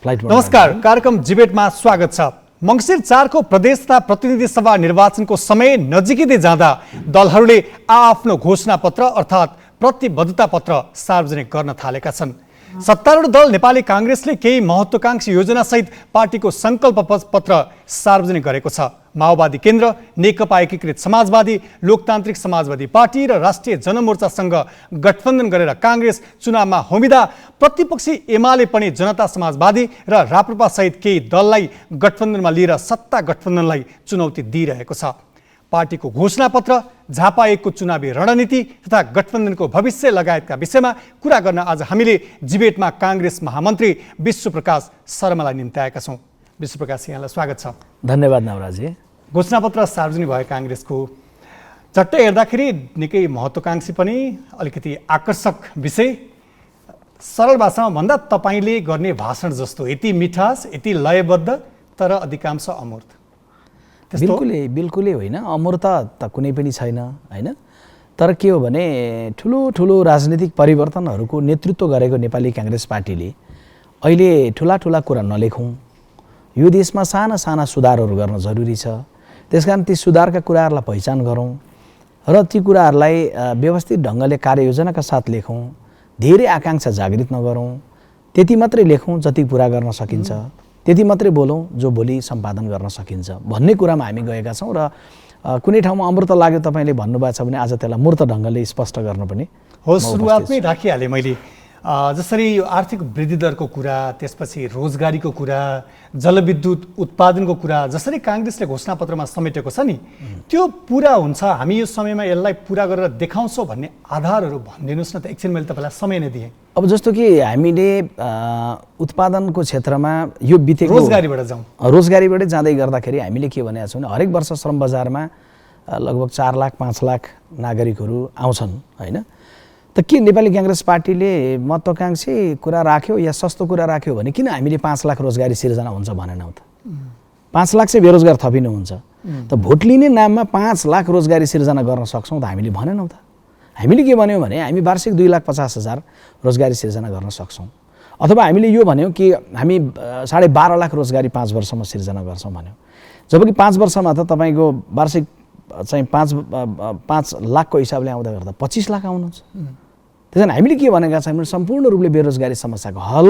नमस्कार, कार्यक्रम डिबेटमा स्वागत छ। मङ्सिर 4 को प्रदेश तथा प्रतिनिधि सभा निर्वाचनको समय नजिकै जाँदा दलहरूले आफ्नो घोषणापत्र अर्थात् प्रतिबद्धता पत्र सार्वजनिक गर्न थालेका छन्। सत्तारूढ दल नेपाली कांग्रेसले केही महत्त्वाकांक्षी योजना सहित पार्टीको संकल्प पत्र सार्वजनिक गरेको छ। माओवादी केन्द्र, नेकपा एकीकृत समाजवादी, लोकतान्त्रिक समाजवादी पार्टी र राष्ट्रिय जनमोर्चासँग गठबन्धन गरेर कांग्रेस चुनावमा होमिँदा प्रतिपक्षी एमाले पनि जनता समाजवादी र राप्रपा सहित केही दललाई गठबन्धनमा लिएर सत्ता गठबन्धनलाई चुनौती दिइरहेको छ। पार्टीको घोषणापत्र, झापा 1 को चुनावी रणनीति तथा गठबन्धनको भविष्य लगायतका विषयमा कुरा गर्न आज हामीले डिबेटमा कांग्रेस महामन्त्री विश्वप्रकाश शर्मालाई निम्त्याएका छौँ। विश्वप्रकाश, यहाँलाई स्वागत छ। धन्यवाद नवराजी। घोषणापत्र सार्वजनिक भयो कांग्रेसको, चट्टै हेर्दाखेरि निकै महत्त्वाकांक्षी पनि अलिकति आकर्षक विषय। सरल भाषामा भन्दा तपाईले गर्ने भाषण जस्तो यति मिठास, यति लयबद्ध, तर अधिकांश अमूर्त। बिल्कुलै होइन, अमूर्त त कुनै पनि छैन हैन। तर के हो भने ठुलो राजनीतिक परिवर्तनहरूको नेतृत्व गरेको नेपाली कांग्रेस पार्टीले अहिले ठुला कुरा नलेखौँ। यो देशमा साना सुधारहरू गर्न जरुरी छ। त्यसकारण ती सुधारका कुराहरूलाई पहिचान गरौँ र ती कुराहरूलाई व्यवस्थित ढङ्गले कार्ययोजनाका साथ लेखौँ। धेरै आकांक्षा जागृत नगरौँ। त्यति मात्रै लेखौँ जति पुरा गर्न सकिन्छ, त्यति मात्रै बोलौँ जो भोलि सम्पादन गर्न सकिन्छ भन्ने कुरामा हामी गएका छौँ। र कुनै ठाउँमा अमृत लाग्यो तपाईँले भन्नुभएको छ भने आज त्यसलाई मूर्त ढङ्गले स्पष्ट गर्न पनि हो। सुरुवातमै राखिहालेँ मैले, जसरी यो आर्थिक वृद्धि दरको कुरा, त्यसपछि रोजगारीको कुरा, जलविद्युत उत्पादनको कुरा जसरी कांग्रेसले घोषणापत्रमा समेटेको छ नि, त्यो पुरा हुन्छ, हामी यो समयमा यसलाई पुरा गरेर देखाउँछौँ भन्ने आधारहरू भनिदिनुहोस् न त। एकछिन मैले तपाईँलाई समय नै दिएँ। अब जस्तो कि हामीले उत्पादनको क्षेत्रमा यो बितेको रोजगारीबाट जाँदै गर्दाखेरि हामीले के भनेका छौँ भने हरेक वर्ष श्रम बजारमा लगभग 4 लाख 5 लाख नागरिकहरू आउँछन् हैन। त के नेपाली कांग्रेस पार्टीले महत्त्वाकांक्षी कुरा राख्यो या सस्तो कुरा राख्यो भने किन हामीले 5 लाख रोजगारी सिर्जना हुन्छ भनेनौँ त? 5 लाख चाहिँ बेरोजगार थपिनुहुन्छ त। भोट लिने नाममा 5 लाख रोजगारी सिर्जना गर्न सक्छौँ त हामीले भनेनौँ त। हामीले के भन्यौँ भने हामी वार्षिक 2,50,000 रोजगारी सिर्जना गर्न सक्छौँ, अथवा हामीले यो भन्यौँ कि हामी 12.5 लाख रोजगारी 5 वर्षमा सिर्जना गर्छौँ भन्यौँ। जबकि 5 वर्षमा त तपाईँको वार्षिक चाहिँ 5 लाखको हिसाबले आउँदा गर्दा 25 लाख आउनुहुन्छ। त्यसैले हामीले के भनेका छैनौँ, सम्पूर्ण रूपले बेरोजगारी समस्याको हल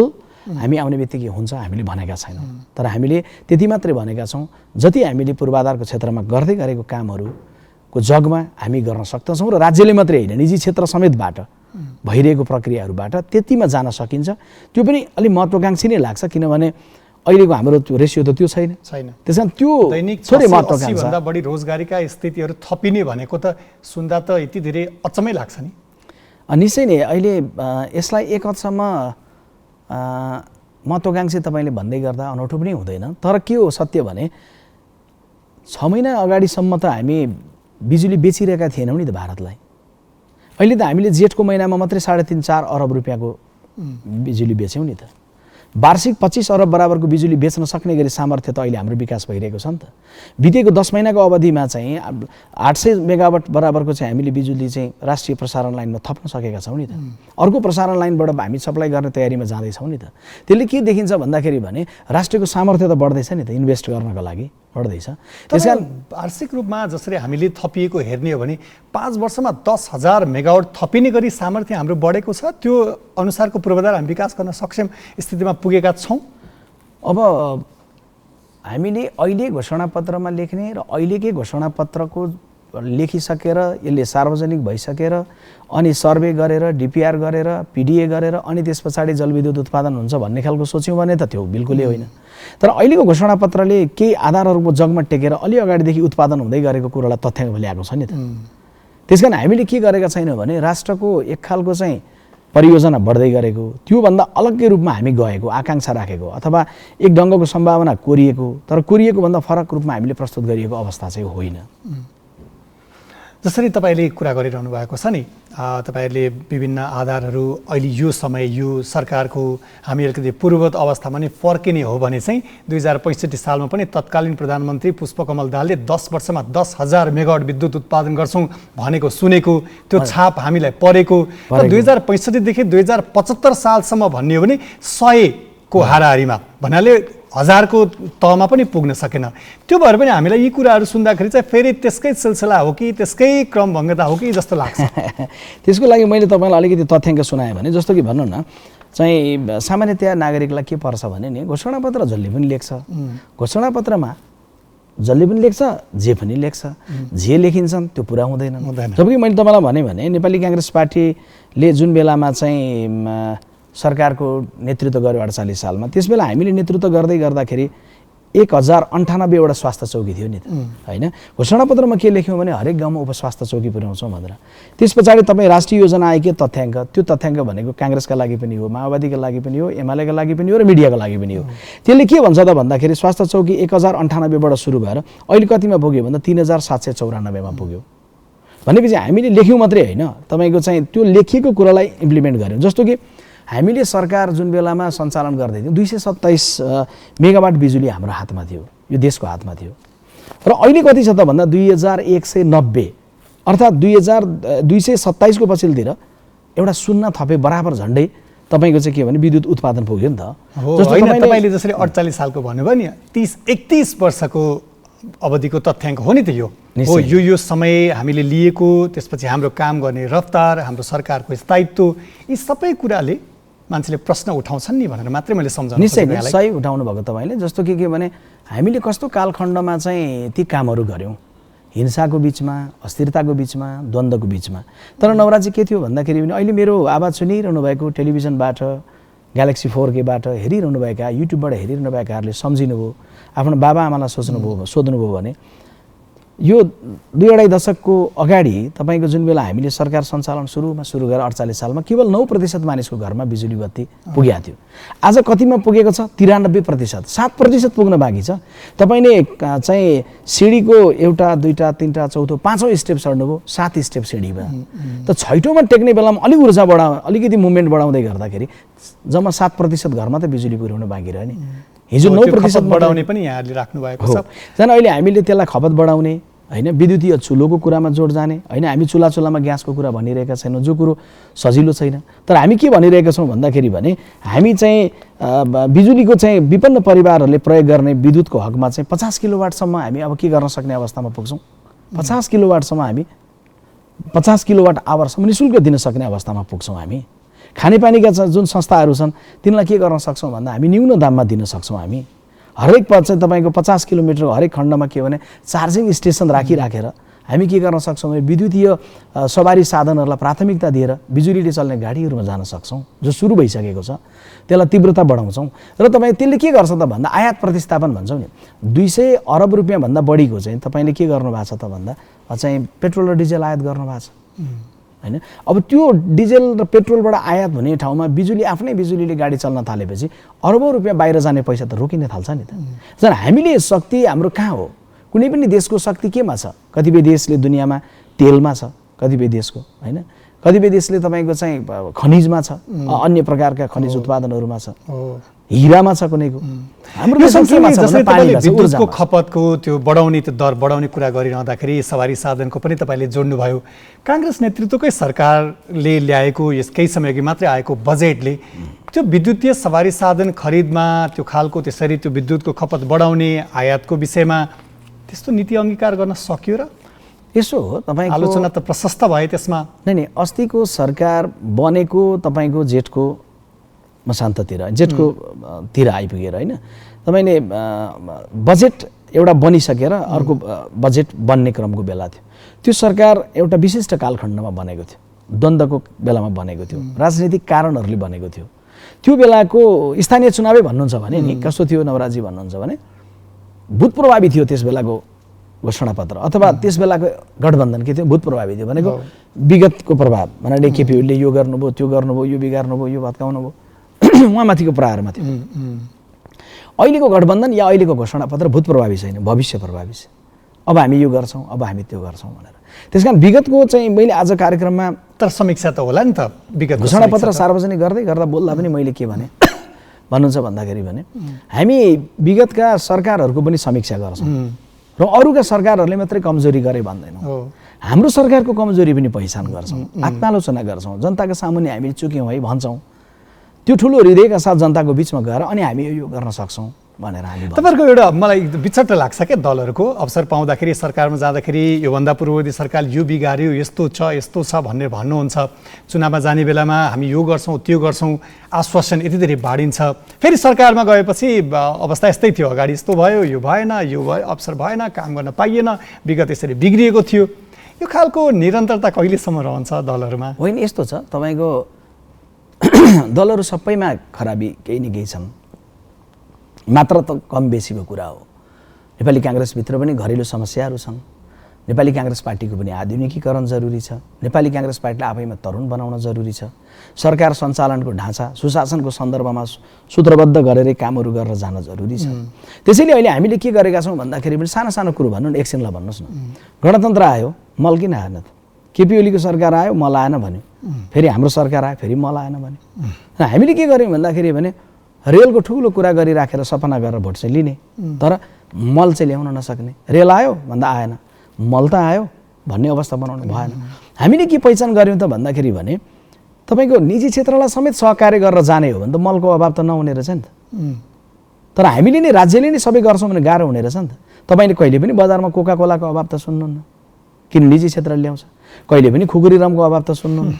हामी आउने बित्तिकै हुन्छ हामीले भनेका छैनौँ। तर हामीले त्यति मात्रै भनेका छौँ जति हामीले पूर्वाधारको क्षेत्रमा गर्दै गरेको कामहरूको जगमा हामी गर्न सक्दछौँ र राज्यले मात्रै होइन निजी क्षेत्र समेतबाट भइरहेको प्रक्रियाहरूबाट त्यतिमा जान सकिन्छ। त्यो पनि अलिक महत्त्वाकांक्षी नै लाग्छ, किनभने अहिलेको हाम्रो रेसियो त त्यो छैन। त्यसैले त्यो थोरै महत्त्वाकांक्षी भन्दा बढी रोजगारीका स्थितिहरू थपिने भनेको त सुन्दा त यति धेरै अचम्मै लाग्छ नि। निश्चय नै अहिले यसलाई एक हदसम्म महत्त्वाकांक्षी तपाईँले भन्दै गर्दा अनौठो पनि हुँदैन। तर के हो सत्य भने 6 महिना अगाडिसम्म त हामी बिजुली बेचिरहेका थिएनौँ नि त भारतलाई। अहिले त हामीले जेठको महिनामा मात्रै 3.5-4 अरब रुपियाँको बिजुली बेच्यौँ नि त। वार्षिक 25 अरब बराबरको बिजुली बेच्न सक्ने गरी सामर्थ्य त अहिले हाम्रो विकास भइरहेको छ नि त। बितेको 10 महिनाको अवधिमा चाहिँ 800 मेगावाट बराबरको चाहिँ हामीले बिजुली चाहिँ राष्ट्रिय प्रसारण लाइनमा थप्न सकेका छौँ नि त। अर्को प्रसारण लाइनबाट हामी सप्लाई गर्ने तयारीमा जाँदैछौँ नि त। त्यसले के देखिन्छ भन्दाखेरि भने राष्ट्रको सामर्थ्य त बढ्दैछ नि त, इन्भेस्ट गर्नको लागि बढ्दैछ। त्यसकारण वार्षिक रूपमा जसरी हामीले थपिएको हेर्ने हो भने 5 वर्षमा 10,000 मेगावाट थपिने गरी सामर्थ्य हाम्रो बढेको छ। त्यो अनुसारको पूर्वाधार हामी विकास गर्न सक्षम स्थितिमा पुगेका छौँ। अब हामीले अहिले घोषणापत्रमा लेख्ने र अहिलेकै घोषणापत्रको लेखिसकेर यसले सार्वजनिक भइसकेर अनि सर्वे गरेर डिपिआर गरेर पिडिए गरेर अनि त्यस पछाडि जलविद्युत उत्पादन हुन्छ भन्ने खालको सोच्यौँ भने त त्यो बिल्कुलै होइन। तर अहिलेको घोषणापत्रले केही आधारहरूको जगमा टेकेर अलि अगाडिदेखि उत्पादन हुँदै गरेको कुरालाई तथ्याङ्क ल्याएको छ नि त। त्यसकारण हामीले के गरेका छैनौँ भने राष्ट्रको एक खालको चाहिँ परियोजना बढ्दै गरेको, त्योभन्दा अलग्गै रूपमा हामी गएको, आकांक्षा राखेको अथवा एक ढङ्गको सम्भावना कोरिएको, तर कोरिएको भन्दा फरक रूपमा हामीले प्रस्तुत गरिएको अवस्था चाहिँ होइन। जसरी तपाईँले कुरा गरिरहनु भएको छ नि, तपाईँहरूले विभिन्न आधारहरू अहिले यो समय यो सरकारको हामी अलिकति पूर्ववत अवस्थामा नै फर्किने हो भने चाहिँ 2065 सालमा पनि तत्कालीन प्रधानमन्त्री पुष्पकमल दाहालले 10 वर्षमा 10,000 मेगावाट विद्युत उत्पादन गर्छौँ भनेको सुनेको, त्यो छाप हामीलाई परेको। र 2065 देखि 2075 सालसम्म भन्ने हो भने 100 को हाराहारीमा भन्नाले 1000 को तहमा पनि पुग्न सकेन। त्यो भएर पनि हामीलाई यी कुराहरू सुन्दाखेरि चाहिँ फेरि त्यसकै सिलसिला हो कि त्यसकै क्रमभङ्गता हो कि जस्तो लाग्छ। त्यसको लागि मैले तपाईँलाई अलिकति तथ्याङ्क सुनाएँ भने, जस्तो कि भनौँ न चाहिँ सामान्यतया नागरिकलाई के पर्छ भने नि घोषणापत्र जसले पनि लेख्छ, घोषणापत्रमा जसले पनि लेख्छ जे पनि लेख्छ, जे लेखिन्छन् त्यो पुरा हुँदैन। जबकि मैले तपाईँलाई भने नेपाली काङ्ग्रेस पार्टीले जुन बेलामा चाहिँ सरकारको नेतृत्व गर्यो 48 सालमा, त्यस बेला हामीले नेतृत्व गर्दै गर्दाखेरि 1098वटा स्वास्थ्य चौकी थियो नि त, होइन? घोषणापत्रमा के लेख्यौँ भने हरेक गाउँमा उपस्वास्थ्य चौकी पुर्याउँछौँ भनेर। त्यस पछाडि तपाईँ राष्ट्रिय योजना आयो के तथ्याङ्क, त्यो तथ्याङ्क भनेको काङ्ग्रेसका लागि पनि हो, माओवादीका लागि पनि हो, एमालेका लागि पनि हो र मिडियाका लागि पनि हो। त्यसले के भन्छ त भन्दाखेरि स्वास्थ्य चौकी 1098बाट सुरु भएर अहिले कतिमा पुग्यो भन्दा 3794मा पुग्यो। भनेपछि हामीले लेख्यौँ मात्रै होइन, तपाईँको चाहिँ त्यो लेखिएको कुरालाई इम्प्लिमेन्ट गऱ्यौँ। जस्तो कि हामीले सरकार जुन बेलामा सञ्चालन गर्दै थियौँ 227 मेगावाट बिजुली हाम्रो हातमा थियो, यो देशको हातमा थियो। र अहिले कति छ त भन्दा 2190 अर्थात् 2227 को पछिल्तिर एउटा शून्य थपे बराबर झन्डै तपाईँको चाहिँ के भने विद्युत उत्पादन पुग्यो नि त। तपाईँले जसरी 48 सालको भन्नुभयो नि 30-31 वर्षको अवधिको तथ्याङ्क हो नि त यो हो। यो समय हामीले लिएको, त्यसपछि हाम्रो काम गर्ने रफ्तार, हाम्रो सरकारको स्थायित्व, यी सबै कुराले मान्छेले प्रश्न उठाउँछन् नि भनेर मात्रै मैले सम्झाउन निश्चय सही उठाउनु भएको तपाईँले। जस्तो कि के भने हामीले कस्तो कालखण्डमा चाहिँ ती कामहरू गऱ्यौँ, हिंसाको बिचमा, अस्थिरताको बिचमा, द्वन्द्वको बिचमा। तर नवराजी के थियो भन्दाखेरि पनि अहिले मेरो आवाज सुनिरहनु भएको टेलिभिजनबाट, ग्यालेक्सी 4Kबाट हेरिरहनु भएका, युट्युबबाट हेरिरहनु भएकाहरूले सम्झिनुभयो, आफ्नो बाबाआमालाई सोध्नुभयो भने यो 2-2.5 दशकको अगाडि तपाईँको जुन बेला हामीले सरकार सञ्चालन सुरु गरेर 48 सालमा केवल 9% मानिसको घरमा बिजुली बत्ती पुगेको थियो। आज कतिमा पुगेको छ? 93%, 7% पुग्न बाँकी छ। तपाईँले चाहिँ सिडीको 1, 2, 3, 4, 5औं स्टेप चढ्नुभयो, 7 स्टेप सिडीमा त छैटौँमा टेक्ने बेलामा अलिक ऊर्जा अलिकति मुभमेन्ट बढाउँदै गर्दाखेरि जम्मा 7% घरमा त बिजुली पुर्याउन बाँकी रह्यो नि। हिजो 9% बढाउने पनि यहाँले राख्नु भएको छ। झन् अहिले हामीले त्यसलाई खपत बढाउने, होइन, विद्युतीय चुलोको कुरामा जोड जाने, होइन, हामी चुलामा ग्यासको कुरा भनिरहेका छैनौँ, जो कुरो सजिलो छैन। तर हामी के भनिरहेका छौँ भन्दाखेरि भने हामी चाहिँ बिजुलीको चाहिँ विपन्न परिवारहरूले प्रयोग गर्ने विद्युतको हकमा चाहिँ 50 किलोवाटसम्म हामी अब के गर्न सक्ने अवस्थामा पुग्छौँ। 50 किलोवाटसम्म हामी 50 किलोवाट आवरसम्म निःशुल्क दिन सक्ने अवस्थामा पुग्छौँ हामी। खानेपानीका जुन संस्थाहरू छन् तिनलाई के गर्न सक्छौँ भन्दा हामी न्यून दाममा दिन सक्छौँ। हामी हरेक चाहिँ तपाईँको 50 किलोमिटरको हरेक खण्डमा के भने चार्जिङ स्टेसन राखेर हामी के गर्न सक्छौँ भने विद्युतीय सवारी साधनहरूलाई प्राथमिकता दिएर बिजुलीले चल्ने गाडीहरूमा जान सक्छौँ, जो सुरु भइसकेको छ। त्यसलाई तीव्रता बढाउँछौँ र तपाईँ त्यसले के गर्छ त भन्दा आयात प्रतिस्थापन भन्छौँ नि, 200 अरब रुपियाँभन्दा बढीको चाहिँ तपाईँले के गर्नुभएको छ त भन्दा चाहिँ पेट्रोल र डिजेल आयात गर्नुभएको छ, होइन? अब त्यो डिजेल र पेट्रोलबाट आयात हुने ठाउँमा बिजुली आफ्नै बिजुलीले गाडी चल्न थालेपछि अरबौँ रुपियाँ बाहिर जाने पैसा त रोकिन थाल्छ नि त। झन् हामीले शक्ति हाम्रो कहाँ हो? कुनै पनि देशको शक्ति केमा छ? कतिपय देशले दुनियाँमा तेलमा छ, कतिपय देशको, होइन, कतिपय देशले तपाईँको चाहिँ खनिजमा छ, अन्य प्रकारका खनिज उत्पादनहरूमा छ, हिरामा छ कुनैको। हाम्रो विद्युतको खपतको त्यो बढाउने, त्यो दर बढाउने कुरा गरिरहँदाखेरि सवारी साधनको पनि तपाईँले जोड्नुभयो। काङ्ग्रेस नेतृत्वकै सरकारले ल्याएको यस केही समयअघि मात्रै आएको बजेटले त्यो विद्युतीय सवारी साधन खरिदमा त्यो खालको त्यसरी त्यो विद्युतको खपत बढाउने, आयातको विषयमा त्यस्तो नीति अंगीकार गर्न सक्यो र? यसो हो, तपाईँको आलोचना त प्रशस्त भयो त्यसमा। नै अस्तिको सरकार बनेको तपाईँको जेठको तिर आइपुगेर, होइन, तपाईँले बजेट एउटा बनिसकेर अर्को बजेट बन्ने क्रमको बेला थियो। त्यो सरकार एउटा विशिष्ट कालखण्डमा बनेको थियो, द्वन्द्वको बेलामा बनेको थियो, राजनीतिक कारणहरूले बनेको थियो। त्यो बेलाको स्थानीय चुनावै भन्नुहुन्छ भने नि कस्तो थियो नवराजी भन्नुहुन्छ भने भूतप्रभावी थियो त्यस बेलाको घोषणापत्र, अथवा त्यस बेलाको गठबन्धन के थियो भूतप्रभावी थियो। भनेको विगतको प्रभाव भन्नाले केपी ओलीले यो गर्नुभयो, त्यो गर्नुभयो, यो बिगार्नुभयो, यो भत्काउनु भयो, उहाँमाथिको प्रहारमा थियो। अहिलेको गठबन्धन या अहिलेको घोषणापत्र भूतप्रभावी छैन, भविष्य प्रभावी छ। अब हामी यो गर्छौँ, अब हामी त्यो गर्छौँ भनेर। त्यस कारण विगतको चाहिँ मैले आज कार्यक्रममा तर समीक्षा त होला नि त, विगत घोषणापत्र सार्वजनिक गर्दा बोल्दा पनि मैले के भने भन्नुहुन्छ भन्दाखेरि भने हामी विगतका सरकारहरूको पनि समीक्षा गर्छौँ र अरूका सरकारहरूले मात्रै कमजोरी गरे भन्दैनौँ। हाम्रो सरकारको कमजोरी पनि पहिचान गर्छौँ, आत्मालोचना गर्छौँ, जनताका सामुन्ने हामी चुक्यौँ है भन्छौँ। त्यो ठुलो हृदयका साथ जनताको बिचमा गएर अनि हामी यो गर्न सक्छौँ भनेर हामी तपाईँहरूको एउटा मलाई विचट्ट लाग्छ क्या दलहरूको अवसर पाउँदाखेरि सरकारमा जाँदाखेरि योभन्दा पूर्ववर्ती सरकार यो बिगार्यो यस्तो छ भनेर भन्नुहुन्छ चुनावमा जाने बेलामा हामी यो गर्छौँ त्यो गर्छौँ आश्वासन यति धेरै बाँडिन्छ फेरि सरकारमा गएपछि अवस्था यस्तै थियो अगाडि यस्तो भयो यो भएन यो भयो अवसर भएन काम गर्न पाइएन विगत यसरी बिग्रिएको थियो यो खालको निरन्तरता कहिलेसम्म रहन्छ दलहरूमा होइन यस्तो छ तपाईँको दलहरू सबैमा खराबी केही न केही छन् मात्र त कम बेसीको कुरा हो नेपाली काङ्ग्रेसभित्र पनि घरेलु समस्याहरू छन् नेपाली काङ्ग्रेस पार्टीको पनि आधुनिकीकरण जरुरी छ नेपाली काङ्ग्रेस पार्टीलाई आफैमा तरुण बनाउन जरुरी छ सरकार सञ्चालनको ढाँचा सुशासनको सन्दर्भमा सूत्रबद्ध गरेरै कामहरू गरेर जान जरुरी छ त्यसैले अहिले हामीले के गरेका छौँ भन्दाखेरि पनि सानो सानो कुरो भन्नु न एकछिनलाई भन्नुहोस् न गणतन्त्र आयो मल किन आएन त केपी ओलीको सरकार आयो मल आएन भन्यो फेरि हाम्रो सरकार आयो फेरि मल आएन भन्यो हामीले के गर्यौँ भन्दाखेरि भने रेलको ठुलो कुरा गरिराखेर सपना गरेर भोट चाहिँ लिने तर मल चाहिँ ल्याउन नसक्ने रेल आयो भन्दा आएन मल त आयो भन्ने अवस्था बनाउनु भएन हामीले के पहिचान गऱ्यौँ त भन्दाखेरि भने तपाईँको निजी क्षेत्रलाई समेत सहकार्य गरेर जाने हो भने त मलको अभाव त नहुने रहेछ नि त तर हामीले नै राज्यले नै सबै गर्छौँ भने गाह्रो हुने रहेछ नि त तपाईँले कहिले पनि बजारमा कोका कोलाको अभाव त सुन्नुहुन्न किन निजी क्षेत्रले ल्याउँछ कहिले पनि खुकुरी रमको अभाव त सुन्नुहुन्न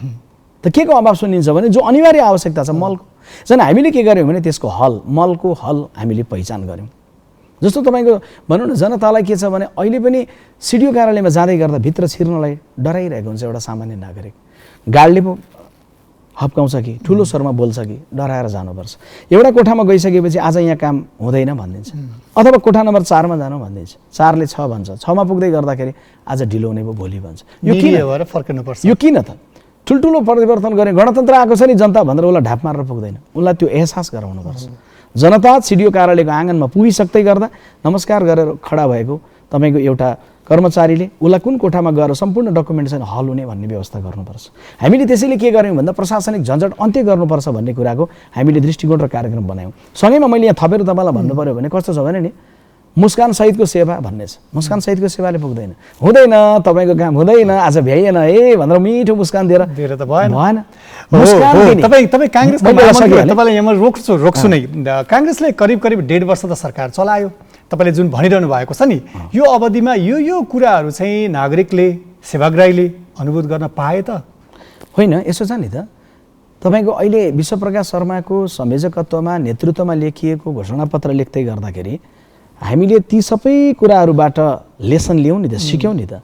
त के को अभाव सुनिन्छ भने जो अनिवार्य आवश्यकता छ मलको झन् हामीले के गर्यौँ भने त्यसको हल मलको हल हामीले पहिचान गऱ्यौँ जस्तो तपाईँको भनौँ न जनतालाई के छ भने अहिले पनि सिडिओ कार्यालयमा जाँदै गर्दा भित्र छिर्नलाई डराइरहेको हुन्छ एउटा सामान्य नागरिक गाडले पो हप्काउँछ कि ठुलो स्वरमा बोल्छ कि डराएर जानुपर्छ एउटा कोठामा गइसकेपछि आज यहाँ काम हुँदैन भनिदिन्छ अथवा कोठा नम्बर 4 मा जानु भनिदिन्छ 4 ले 6 भन्छ 6 मा पुग्दै गर्दाखेरि आज ढिलो हुने भयो भोलि भन्छ यो किन भएर फर्किनुपर्छ यो किन त ठुल्ठुलो परिवर्तन गर्ने गणतन्त्र आएको छ नि जनता भनेर उसलाई ढाप मारेर पुग्दैन उसलाई त्यो एहसास गराउनुपर्छ जनता सिडिओ कार्यालयको आँगनमा पुगिसक्दै गर्दा नमस्कार गरेर खडा भएको तपाईँको एउटा कर्मचारीले उसलाई कुन कोठामा गएर सम्पूर्ण डकुमेन्टेसन हल हुने भन्ने व्यवस्था गर्नुपर्छ हामीले त्यसैले के गर्यौँ भन्दा प्रशासनिक झन्झट अन्त्य गर्नुपर्छ भन्ने कुराको हामीले दृष्टिकोण र कार्यक्रम बनायौँ सँगैमा मैले यहाँ थपेर तपाईँलाई भन्नु पर्यो भने कस्तो छ भने नि मुस्कान सहितको सेवा भन्ने छ मुस्कान सहितको सेवाले पुग्दैन हुँदैन तपाईँको काम हुँदैन आज भ्याइएन ए भनेर मिठो मुस्कान दिएर त भएन भएन तपाईँ काङ्ग्रेसले यहाँ रोक्छु नै काङ्ग्रेसले करिब 1.5 वर्ष त सरकार चलायो तपाईँले जुन भनिरहनु भएको छ नि यो अवधिमा यो कुराहरू चाहिँ नागरिकले सेवाग्राहीले अनुभूत गर्न पाए त होइन यसो छ नि त तपाईँको अहिले विश्वप्रकाश शर्माको संयोजकत्वमा नेतृत्वमा लेखिएको घोषणापत्र लेख्दै गर्दाखेरि हामीले ती सबै कुराहरूबाट लेसन लियौँ नि त सिक्यौँ नि त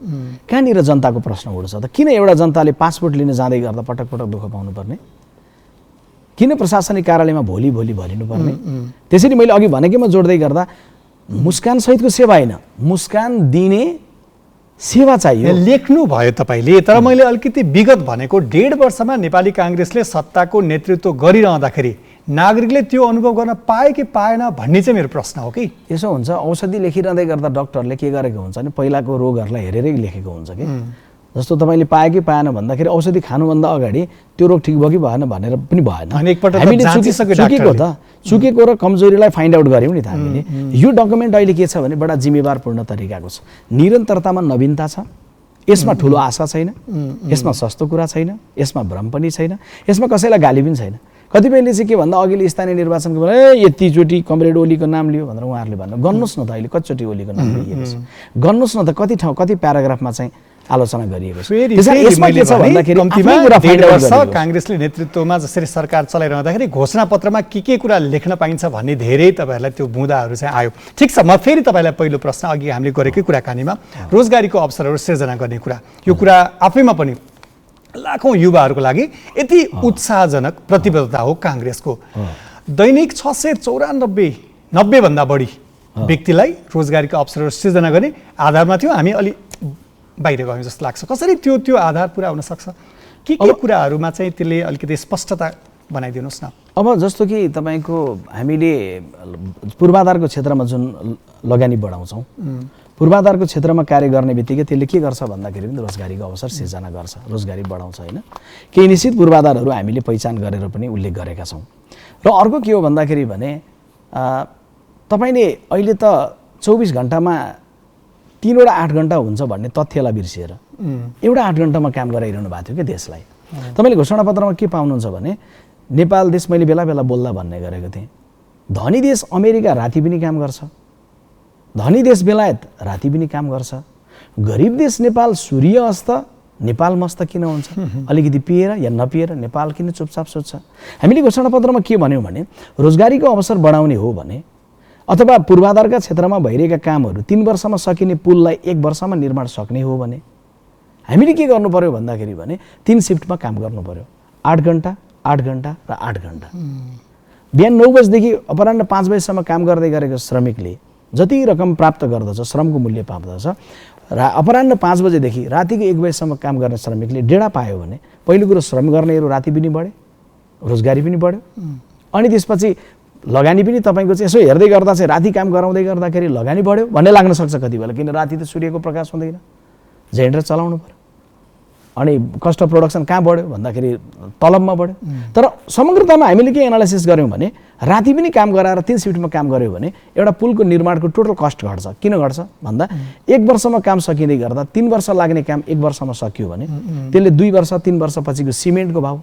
कहाँनिर जनताको प्रश्न उठ्छ त किन एउटा जनताले पासपोर्ट लिन जाँदै गर्दा पटक पटक दुःख पाउनुपर्ने किन प्रशासनिक कार्यालयमा भोलि भरिनुपर्ने त्यसरी मैले अघि भनेकैमा जोड्दै गर्दा मुस्कान सहितको सेवा होइन मुस्कान दिने सेवा चाहियो लेख्नु भयो तपाईँले तर मैले अलिकति विगत भनेको 1.5 वर्षमा नेपाली काङ्ग्रेसले सत्ताको नेतृत्व गरिरहँदाखेरि नागरिकले त्यो अनुभव गर्न पाए कि पाएन भन्ने चाहिँ मेरो प्रश्न हो कि यसो हुन्छ औषधि लेखिरहँदै गर्दा डक्टरले के गरेको हुन्छ भने पहिलाको रोगहरूलाई हेरेरै लेखेको हुन्छ कि जस्तो तपाईँले पाए कि पाएन भन्दाखेरि औषधि खानुभन्दा अगाडि त्यो रोग ठिक भयो कि भएन भनेर पनि भएन हामीले चुकेको र कमजोरीलाई फाइन्ड आउट गऱ्यौँ नि त हामीले यो डकुमेन्ट अहिले के छ भने बडा जिम्मेवारपूर्ण तरिकाको छ निरन्तरतामा नवीनता छ यसमा ठुलो आशा छैन यसमा सस्तो कुरा छैन यसमा भ्रम पनि छैन यसमा कसैलाई गाली पनि छैन कतिपयले चाहिँ के भन्दा अघिल्लो स्थानीय निर्वाचनको बेला यतिचोटि कमरेड ओलीको नाम लियो भनेर उहाँहरूले भन्नु गर्नुहोस् न त अहिले कतिचोटि ओलीको नाम लिएको छ गर्नुहोस् न त कति ठाउँ कति प्याराग्राफमा चाहिँ आलोचना गरिएको छ काङ्ग्रेसले नेतृत्वमा जसरी सरकार चलाइरहँदाखेरि घोषणापत्रमा के कुरा लेख्न पाइन्छ भन्ने धेरै तपाईँहरूलाई त्यो बुँदाहरू चाहिँ आयो ठिक छ म फेरि तपाईँलाई पहिलो प्रश्न अघि हामीले गरेकै कुराकानीमा रोजगारीको अवसरहरू सिर्जना गर्ने कुरा यो कुरा आफैमा पनि लाखौँ युवाहरूको लागि यति उत्साहजनक प्रतिबद्धता हो काङ्ग्रेसको दैनिक 694 भन्दा बढी व्यक्तिलाई रोजगारीको अवसरहरू सिर्जना गर्ने आधारमा थियो हामी अलि बाहिर गयौँ जस्तो लाग्छ कसरी त्यो आधार पुरा हुन सक्छ के कुराहरूमा चाहिँ त्यसले अलिकति स्पष्टता बनाइदिनुहोस् न अब जस्तो कि तपाईँको हामीले पूर्वाधारको क्षेत्रमा जुन लगानी बढाउँछौँ पूर्वाधारको क्षेत्रमा कार्य गर्ने बित्तिकै त्यसले के गर्छ भन्दाखेरि पनि रोजगारीको अवसर सिर्जना गर्छ रोजगारी बढाउँछ होइन केही निश्चित पूर्वाधारहरू हामीले पहिचान गरेर पनि उल्लेख गरेका छौँ र अर्को के हो भन्दाखेरि भने तपाईँले अहिले त 24 घण्टामा 3 वटा 8 घण्टा हुन्छ भन्ने तथ्यलाई बिर्सिएर एउटा 8 घण्टामा काम गराइरहनु भएको थियो कि देशलाई तपाईँले घोषणापत्रमा के पाउनुहुन्छ भने नेपाल देश मैले बेला बेला बोल्दा भन्ने गरेको थिएँ, धनी देश अमेरिका राति पनि काम गर्छ, धनी देश बेलायत राति पनि काम गर्छ, गरिब देश नेपाल सूर्य अस्त नेपाल मस्त किन हुन्छ? अलिकति पिएर या नपिएर नेपाल किन चुपचाप सोध्छ? हामीले घोषणापत्रमा के भन्यौँ भने रोजगारीको अवसर बढाउने हो भने अथवा पूर्वाधारका क्षेत्रमा भइरहेका कामहरू 3 वर्षमा सकिने पुललाई 1 वर्षमा निर्माण सक्ने हो भने हामीले के गर्नु पर्यो भन्दाखेरि भने 3 शिफ्टमा काम गर्नु पर्यो, 8 घण्टा 8 घण्टा र 8 घण्टा। बिहान 9 बजेदेखि अपराह्न 5 बजेसम्म काम गर्दै गरेको श्रमिकले जति रकम प्राप्त गर्दछ, श्रमको मूल्य पाउँदछ, र अपराह्न 5 बजेदेखि रातिको 1 बजेसम्म काम गर्ने श्रमिकले डेढा पायो भने पहिलो कुरो श्रम गर्नेहरू राति पनि बढे, रोजगारी पनि बढ्यो, अनि त्यसपछि लगानी पनि तपाईँको चाहिँ यसो हेर्दै गर्दा चाहिँ राति काम गराउँदै गर्दाखेरि लगानी बढ्यो भन्ने लाग्न सक्छ कति बेला, किन राति त सूर्यको प्रकाश हुँदैन, जेनेरेटर चलाउनु पर्यो, अनि कस्ट अफ प्रोडक्सन कहाँ बढ्यो भन्दाखेरि तलबमा बढ्यो। तर समग्रतामा हामीले के एनालाइसिस गऱ्यौँ भने राति पनि काम गराएर 3 शिफ्टमा काम गऱ्यो भने एउटा पुलको निर्माणको टोटल कस्ट घट्छ। किन घट्छ भन्दा 1 वर्षमा काम सकिँदै गर्दा 3 वर्ष लाग्ने काम 1 वर्षमा सकियो भने त्यसले 2 वर्ष 3 वर्षपछिको सिमेन्टको भाउ,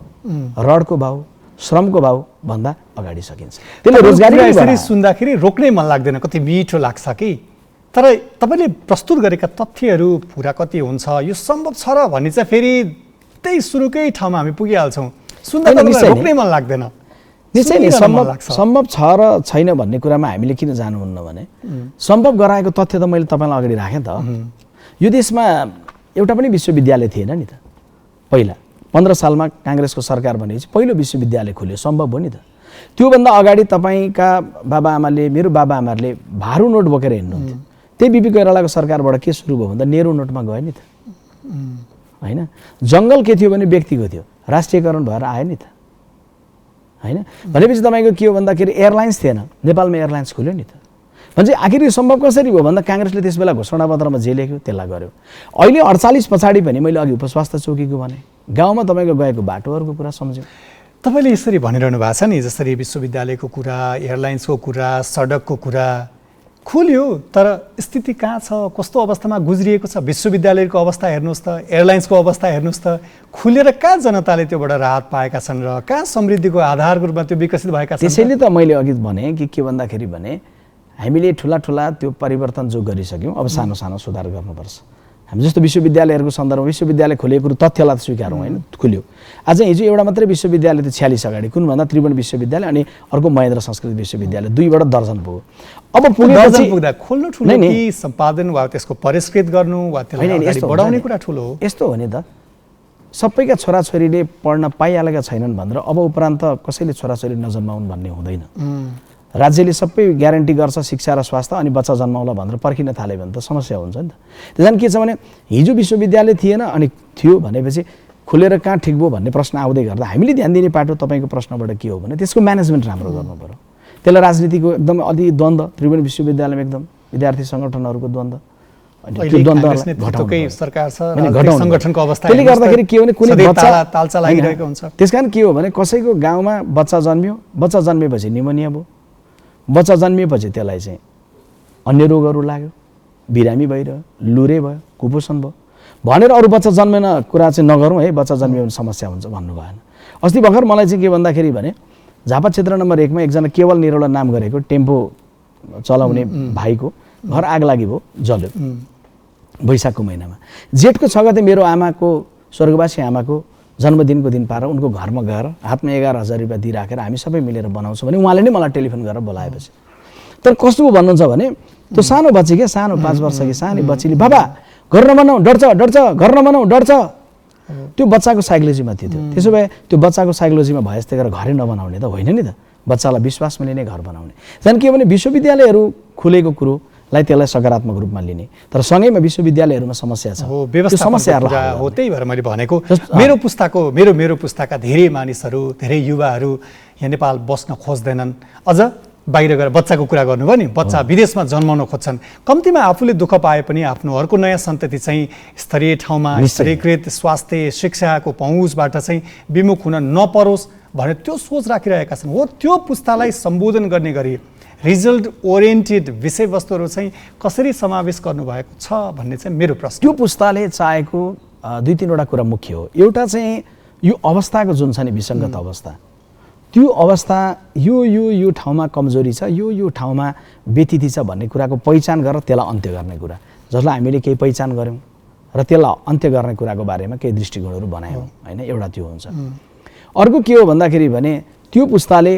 रडको भाउ, श्रमको भाउ भन्दा अगाडि सकिन्छ। त्यसले रोजगारी यसरी सुन्दाखेरि रोक्नै मन लाग्दैन, कति मिठो लाग्छ कि। तर तपाईँले प्रस्तुत गरेका तथ्यहरू पुरा कति हुन्छ, यो सम्भव छ र भन्ने चाहिँ फेरि त्यही सुरुकै ठाउँमा हामी पुगिहाल्छौँ, सुन्दा रोक्नै मन लाग्दैन। निश्चय नै सम्भव छ र छैन भन्ने कुरामा हामीले किन जानुहुन्न भने सम्भव गराएको तथ्य त मैले तपाईँलाई अगाडि राखेँ त। यो देशमा एउटा पनि विश्वविद्यालय थिएन नि त पहिला। 15 सालमा काङ्ग्रेसको सरकार बनेपछि पहिलो विश्वविद्यालय खुल्यो, सम्भव हो नि त। त्योभन्दा अगाडि तपाईँका बाबाआमाले, मेरो बाबाआमाहरूले भारू नोट बोकेर हिँड्नुहुन्थ्यो। त्यही बिपी कोइरालाको सरकारबाट के सुरु भयो भन्दा नेहरू नोटमा गयो नि त, होइन? जङ्गल के थियो भने व्यक्तिको थियो, राष्ट्रियकरण भएर आयो नि त, होइन? भनेपछि तपाईँको के हो भन्दाखेरि एयरलाइन्स थिएन, नेपालमा एयरलाइन्स खुल्यो नि त। भने आखिर यो सम्भव कसरी भयो भन्दा काङ्ग्रेसले त्यस बेला घोषणापत्रमा जे लेख्यो त्यसलाई गर्यो। अहिले 48 पछाडि पनि मैले अघि उपस्वास्थ्य चौकीको भने गाउँमा तपाईँको गएको बाटोहरूको कुरा सम्झ्यौँ। तपाईँले यसरी भनिरहनु भएको छ नि, जसरी विश्वविद्यालयको कुरा, एयरलाइन्सको कुरा, सडकको कुरा खुल्यो, तर स्थिति कहाँ छ, कस्तो अवस्थामा गुज्रिएको छ? विश्वविद्यालयको अवस्था हेर्नुहोस् त, एयरलाइन्सको अवस्था हेर्नुहोस् त, खुलेर कहाँ जनताले त्योबाट राहत पाएका छन् र कहाँ समृद्धिको आधारको रूपमा त्यो विकसित भएका छन्? त्यसैले त मैले अघि भने के भन्दाखेरि भने हामीले ठुला त्यो परिवर्तन जो गरिसक्यौँ, अब सानो सानो सुधार गर्नुपर्छ। हामी जस्तो विश्वविद्यालयहरूको सन्दर्भमा विश्वविद्यालय खोलेको तथ्यलाई स्वीकारौँ, होइन? खुल्यो। आज हिजो एउटा मात्रै विश्वविद्यालय त 46 अगाडि, कुन भन्दा त्रिभुवन विश्वविद्यालय अनि अर्को महेन्द्र संस्कृत विश्वविद्यालय, 2बाट दर्जन पुग्यो। अब दर्जन पुग्दा खोल्नु ठुलो कि सम्पादन वा त्यसको परिष्कृत गर्नु वा त्यसलाई अगाडि बढाउने कुरा ठुलो हो? यस्तो हो नि त, सबैका छोराछोरीले पढ्न पाइहालेका छैनन् भनेर अब उपरान्त कसैले छोराछोरी नजन्माउन् भन्ने हुँदैन। राज्यले सबै ग्यारेन्टी गर्छ शिक्षा र स्वास्थ्य, अनि बच्चा जन्माउला भनेर पर्खिन थाल्यो भने त समस्या हुन्छ नि त। त्यसैले के छ भने हिजो विश्वविद्यालय थिएन अनि थियो भनेपछि खुलेर कहाँ ठिक भयो भन्ने प्रश्न आउँदै गर्दा हामीले ध्यान दिने पाटो तपाईँको प्रश्नबाट के हो भने त्यसको म्यानेजमेन्ट राम्रो गर्नु पर्यो। त्यसलाई राजनीतिको एकदम अलि द्वन्द्व, त्रिभुवन विश्वविद्यालयमा एकदम विद्यार्थी सङ्गठनहरूको द्वन्द्व, त्यसले गर्दाखेरि के हो भने कुनै तालचा लागिरहेको हुन्छ। त्यसकारण के हो भने कसैको गाउँमा बच्चा जन्मियो, बच्चा जन्मेपछि निमोनिया भयो, बच्चा जन्मिएपछि त्यसलाई चाहिँ अन्य रोगहरू लाग्यो, बिरामी भइरह्यो, लुरे भयो, कुपोषण भयो भनेर अरू बच्चा जन्मेन कुरा चाहिँ नगरौँ है, बच्चा जन्मियो भने समस्या हुन्छ भन्नु भएन। अस्ति भर्खर मलाई चाहिँ के भन्दाखेरि भने झापा क्षेत्र नम्बर 1 मा एकजना केवल निरौला नाम गरेको टेम्पो चलाउने भाइको घर आग लागि भयो, जल्यो वैशाखको महिनामा। जेठको 6 गते मेरो आमाको, स्वर्गवासी आमाको जन्मदिनको दिन पाएर उनको घरमा गएर हातमा 11,000 रुपियाँ दिइराखेर हामी सबै मिलेर बनाउँछौँ भने उहाँले नै मलाई टेलिफोन गरेर बोलाएपछि। तर कस्तो भन्नुहुन्छ भने त्यो सानो बच्ची के, सानो 5 वर्षकी सानो बच्चीले बाबा घर नबनाऊ डर्छ, घर नबनाऊ डर्छ, त्यो बच्चाको साइकोलोजीमा थियो। त्यसो भए त्यो बच्चाको साइकोलोजीमा भए जस्तै गरेर घरै नबनाउने त होइन नि त, बच्चालाई विश्वासमा लिने घर बनाउने। झन् के भने विश्वविद्यालयहरू खुलेको कुरोलाई त्यसलाई सकारात्मक रूपमा लिने, तर सँगैमा विश्वविद्यालयहरूमा समस्या छ, त्यो समस्याहरू हो। त्यही भएर मैले भनेको मेरो पुस्ताका धेरै मानिसहरू, धेरै युवाहरू यहाँ नेपाल बस्न खोज्दैनन्। अझ बाहिर गएर बच्चाको कुरा गर्नुभयो नि, बच्चा विदेशमा जन्माउन खोज्छन्। कम्तीमा आफूले दुःख पाए पनि आफ्नो अर्को नयाँ सन्तति चाहिँ स्तरीय ठाउँमा स्तरीकृत स्वास्थ्य शिक्षाको पहुँचबाट चाहिँ विमुख हुन नपरोस् भनेर त्यो सोच राखिरहेका छन्। हो, त्यो पुस्तालाई सम्बोधन गर्ने गरी रिजल्ट ओरिएन्टेड विषयवस्तुहरू चाहिँ कसरी समावेश गर्नुभएको छ भन्ने चाहिँ मेरो प्रश्न। त्यो पुस्ताले चाहेको 2-3 वटा कुरा मुख्य हो। एउटा चाहिँ यो अवस्थाको जुन छ नि विसङ्गत अवस्था, त्यो अवस्था यो ठाउँमा कमजोरी छ, यो ठाउँमा व्यतिथि छ भन्ने कुराको पहिचान गरेर त्यसलाई अन्त्य गर्ने कुरा, जसलाई हामीले केही पहिचान गऱ्यौँ र त्यसलाई अन्त्य गर्ने कुराको बारेमा केही दृष्टिकोणहरू बनायौँ होइन, एउटा त्यो हुन्छ। अर्को के हो भन्दाखेरि भने त्यो पुस्ताले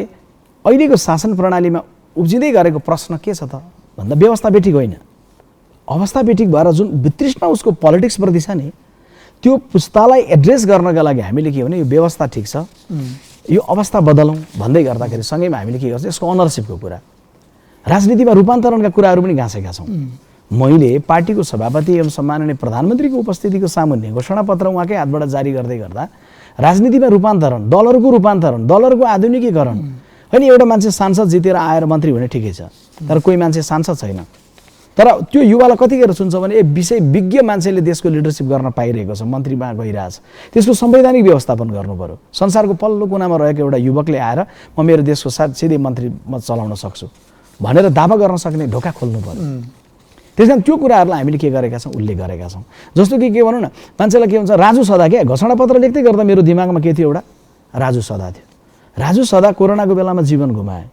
अहिलेको शासन प्रणालीमा उब्जिँदै गरेको प्रश्न के छ त भन्दा व्यवस्था बेठिक होइन, अवस्था बेठिक भएर जुन वितृष्णा उसको पोलिटिक्सप्रति छ नि, त्यो पुस्तालाई एड्रेस गर्नका लागि हामीले के भने यो व्यवस्था ठिक छ, यो अवस्था बदलौँ भन्दै गर्दाखेरि सँगैमा हामीले के गर्छौँ यसको अनरसिपको कुरा, राजनीतिमा रूपान्तरणका कुराहरू पनि गाँसेका छौँ। मैले पार्टीको सभापति एवं सम्माननीय प्रधानमन्त्रीको उपस्थितिको सामुन्ने घोषणापत्र उहाँकै हातबाट जारी गर्दै गर्दा राजनीतिमा रूपान्तरण, दलहरूको रूपान्तरण, दलहरूको आधुनिकीकरण होइन, एउटा मान्छे सांसद जितेर आएर मन्त्री हुने ठिकै छ, तर कोही मान्छे सांसद छैन, तर त्यो युवालाई कतिखेर सुन्छ भने विषय विज्ञ मान्छेले देशको लिडरसिप गर्न पाइरहेको छ, मन्त्रीमा गइरहेछ, त्यसको संवैधानिक व्यवस्थापन गर्नु पर्यो। संसारको पल्लो कुनामा रहेको एउटा युवकले आएर म मेरो देशको सिधै मन्त्री म चलाउन सक्छु भनेर दावा गर्न सक्ने ढोका खोल्नु पर्यो। त्यस कारण त्यो कुराहरूलाई हामीले के गरेका छौँ, उल्लेख गरेका छौँ। जस्तो कि के भनौँ न, मान्छेलाई के हुन्छ, राजु सदा क्या घोषणापत्र लेख्दै गर्दा मेरो दिमागमा के थियो, एउटा राजु सदा थियो। राजु सदा कोरोनाको बेलामा जीवन गुमाए,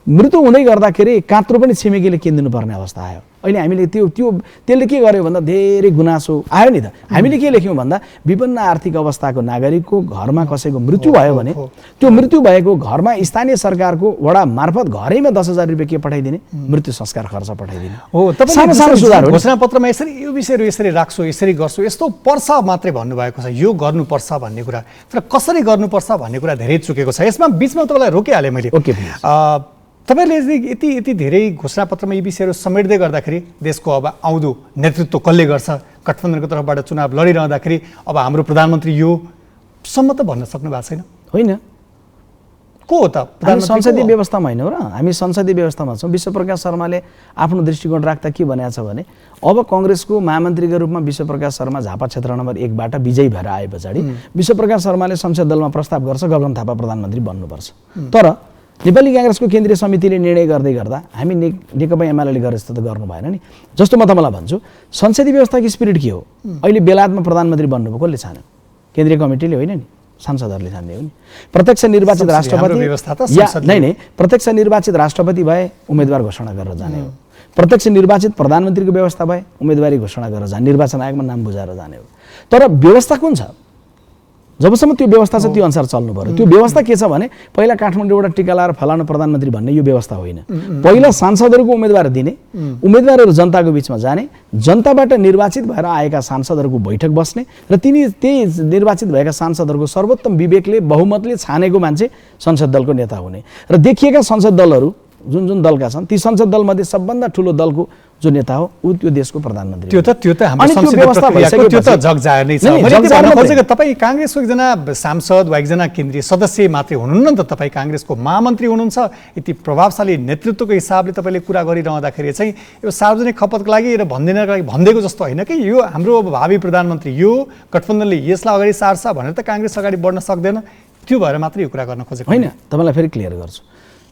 मृत्यु हुँदै गर्दाखेरि कात्रो पनि छिमेकीले किनिदिनु पर्ने अवस्था आयो। अहिले हामीले त्यसले के गर्यो भन्दा धेरै गुनासो आयो नि त। हामीले के लेख्यौँ भन्दा विभिन्न आर्थिक अवस्थाको नागरिकको घरमा कसैको मृत्यु भयो भने त्यो मृत्यु भएको घरमा स्थानीय सरकारको वडा मार्फत घरैमा 10,000 रुपियाँ के पठाइदिने, मृत्यु संस्कार खर्च पठाइदिने हो। तपाईले सानो सुधार हो, घोषणापत्रमा यसरी यो विषयहरू यसरी राख्छु, यसरी गर्छु, यस्तो पर्छ मात्रै भन्नुभएको छ, यो गर्नुपर्छ भन्ने कुरा, तर कसरी गर्नुपर्छ भन्ने कुरा धेरै चुकेको छ। यसमा बिचमा तपाईँलाई रोकिहालेँ मैले। ओके, तपाईँले यति धेरै घोषणापत्रमा यी विषयहरू समेट्दै गर्दाखेरि देशको अब आउँदो नेतृत्व कसले गर्छ, गठबन्धनको तर्फबाट चुनाव लडिरहँदाखेरि अब हाम्रो प्रधानमन्त्री यो सम्म त भन्न सक्नु भएको छैन होइन? को हो त? हामी संसदीय व्यवस्थामा होइन र, हामी संसदीय व्यवस्थामा छौँ। विश्वप्रकाश शर्माले आफ्नो दृष्टिकोण राख्दा के भनेको छ भने अब कङ्ग्रेसको महामन्त्रीका रूपमा विश्वप्रकाश शर्मा झापा क्षेत्र नम्बर 1बाट विजयी भएर आए पछाडि विश्वप्रकाश शर्माले संसद दलमा प्रस्ताव गर्छ गगन थापा प्रधानमन्त्री बन्नुपर्छ। तर नेपाली काङ्ग्रेसको केन्द्रीय समितिले निर्णय गर्दै गर्दा हामी नेकपा एमाले गरे जस्तो त गर्नु भएन नि। जस्तो म तपाईँलाई भन्छु, संसदीय व्यवस्थाको स्पिरिट के हो? अहिले बेलायतमा प्रधानमन्त्री बन्नुभयो, कसले छान्यो? केन्द्रीय कमिटीले होइन नि, सांसदहरूले छान्ने हो नि। प्रत्यक्ष निर्वाचित राष्ट्रपति नै प्रत्यक्ष निर्वाचित राष्ट्रपति भए उम्मेदवार घोषणा गरेर जाने हो, प्रत्यक्ष निर्वाचित प्रधानमन्त्रीको व्यवस्था भए उम्मेदवारी घोषणा गरेर जाने, निर्वाचन आयोगमा नाम बुझाएर जाने हो। तर व्यवस्था कुन छ? जबसम्म त्यो व्यवस्था छ त्यो अनुसार चल्नु पर्यो। त्यो व्यवस्था के छ भने पहिला काठमाडौँबाट टिका लाएर फलानु प्रधानमन्त्री भन्ने यो व्यवस्था होइन। पहिला सांसदहरूको उम्मेदवार दिने, उम्मेदवारहरू जनताको बिचमा जाने, जनताबाट निर्वाचित भएर आएका सांसदहरूको बैठक बस्ने र त्यही निर्वाचित भएका सांसदहरूको सर्वोत्तम विवेकले बहुमतले छानेको मान्छे संसद दलको नेता हुने र देखिएका संसद दलहरू जुन दलका छन् ती संसद दलमध्ये सबभन्दा ठुलो दलको जो नेता हो ऊ त्यो देशको प्रधानमन्त्री। त्यो त हाम्रो संसदीय प्रक्रियाको त्यो त जगजाहेर नै छ। मैले भन्न खोजेको तपाईँ काङ्ग्रेसको एकजना सांसद वा एकजना केन्द्रीय सदस्य मात्रै हुनुहुन्न नि त, तपाईँ काङ्ग्रेसको महामन्त्री हुनुहुन्छ। यति प्रभावशाली नेतृत्वको हिसाबले तपाईँले कुरा गरिरहँदाखेरि चाहिँ यो सार्वजनिक खपतको लागि र भनिदिएको जस्तो होइन कि यो हाम्रो अब भावी प्रधानमन्त्री, यो गठबन्धनले यसलाई अगाडि सार्छ भनेर त काङ्ग्रेस अगाडि बढ्न सक्दैन। त्यो भएर मात्रै यो कुरा गर्न खोजेको होइन। तपाईँलाई फेरि क्लियर गर्छु,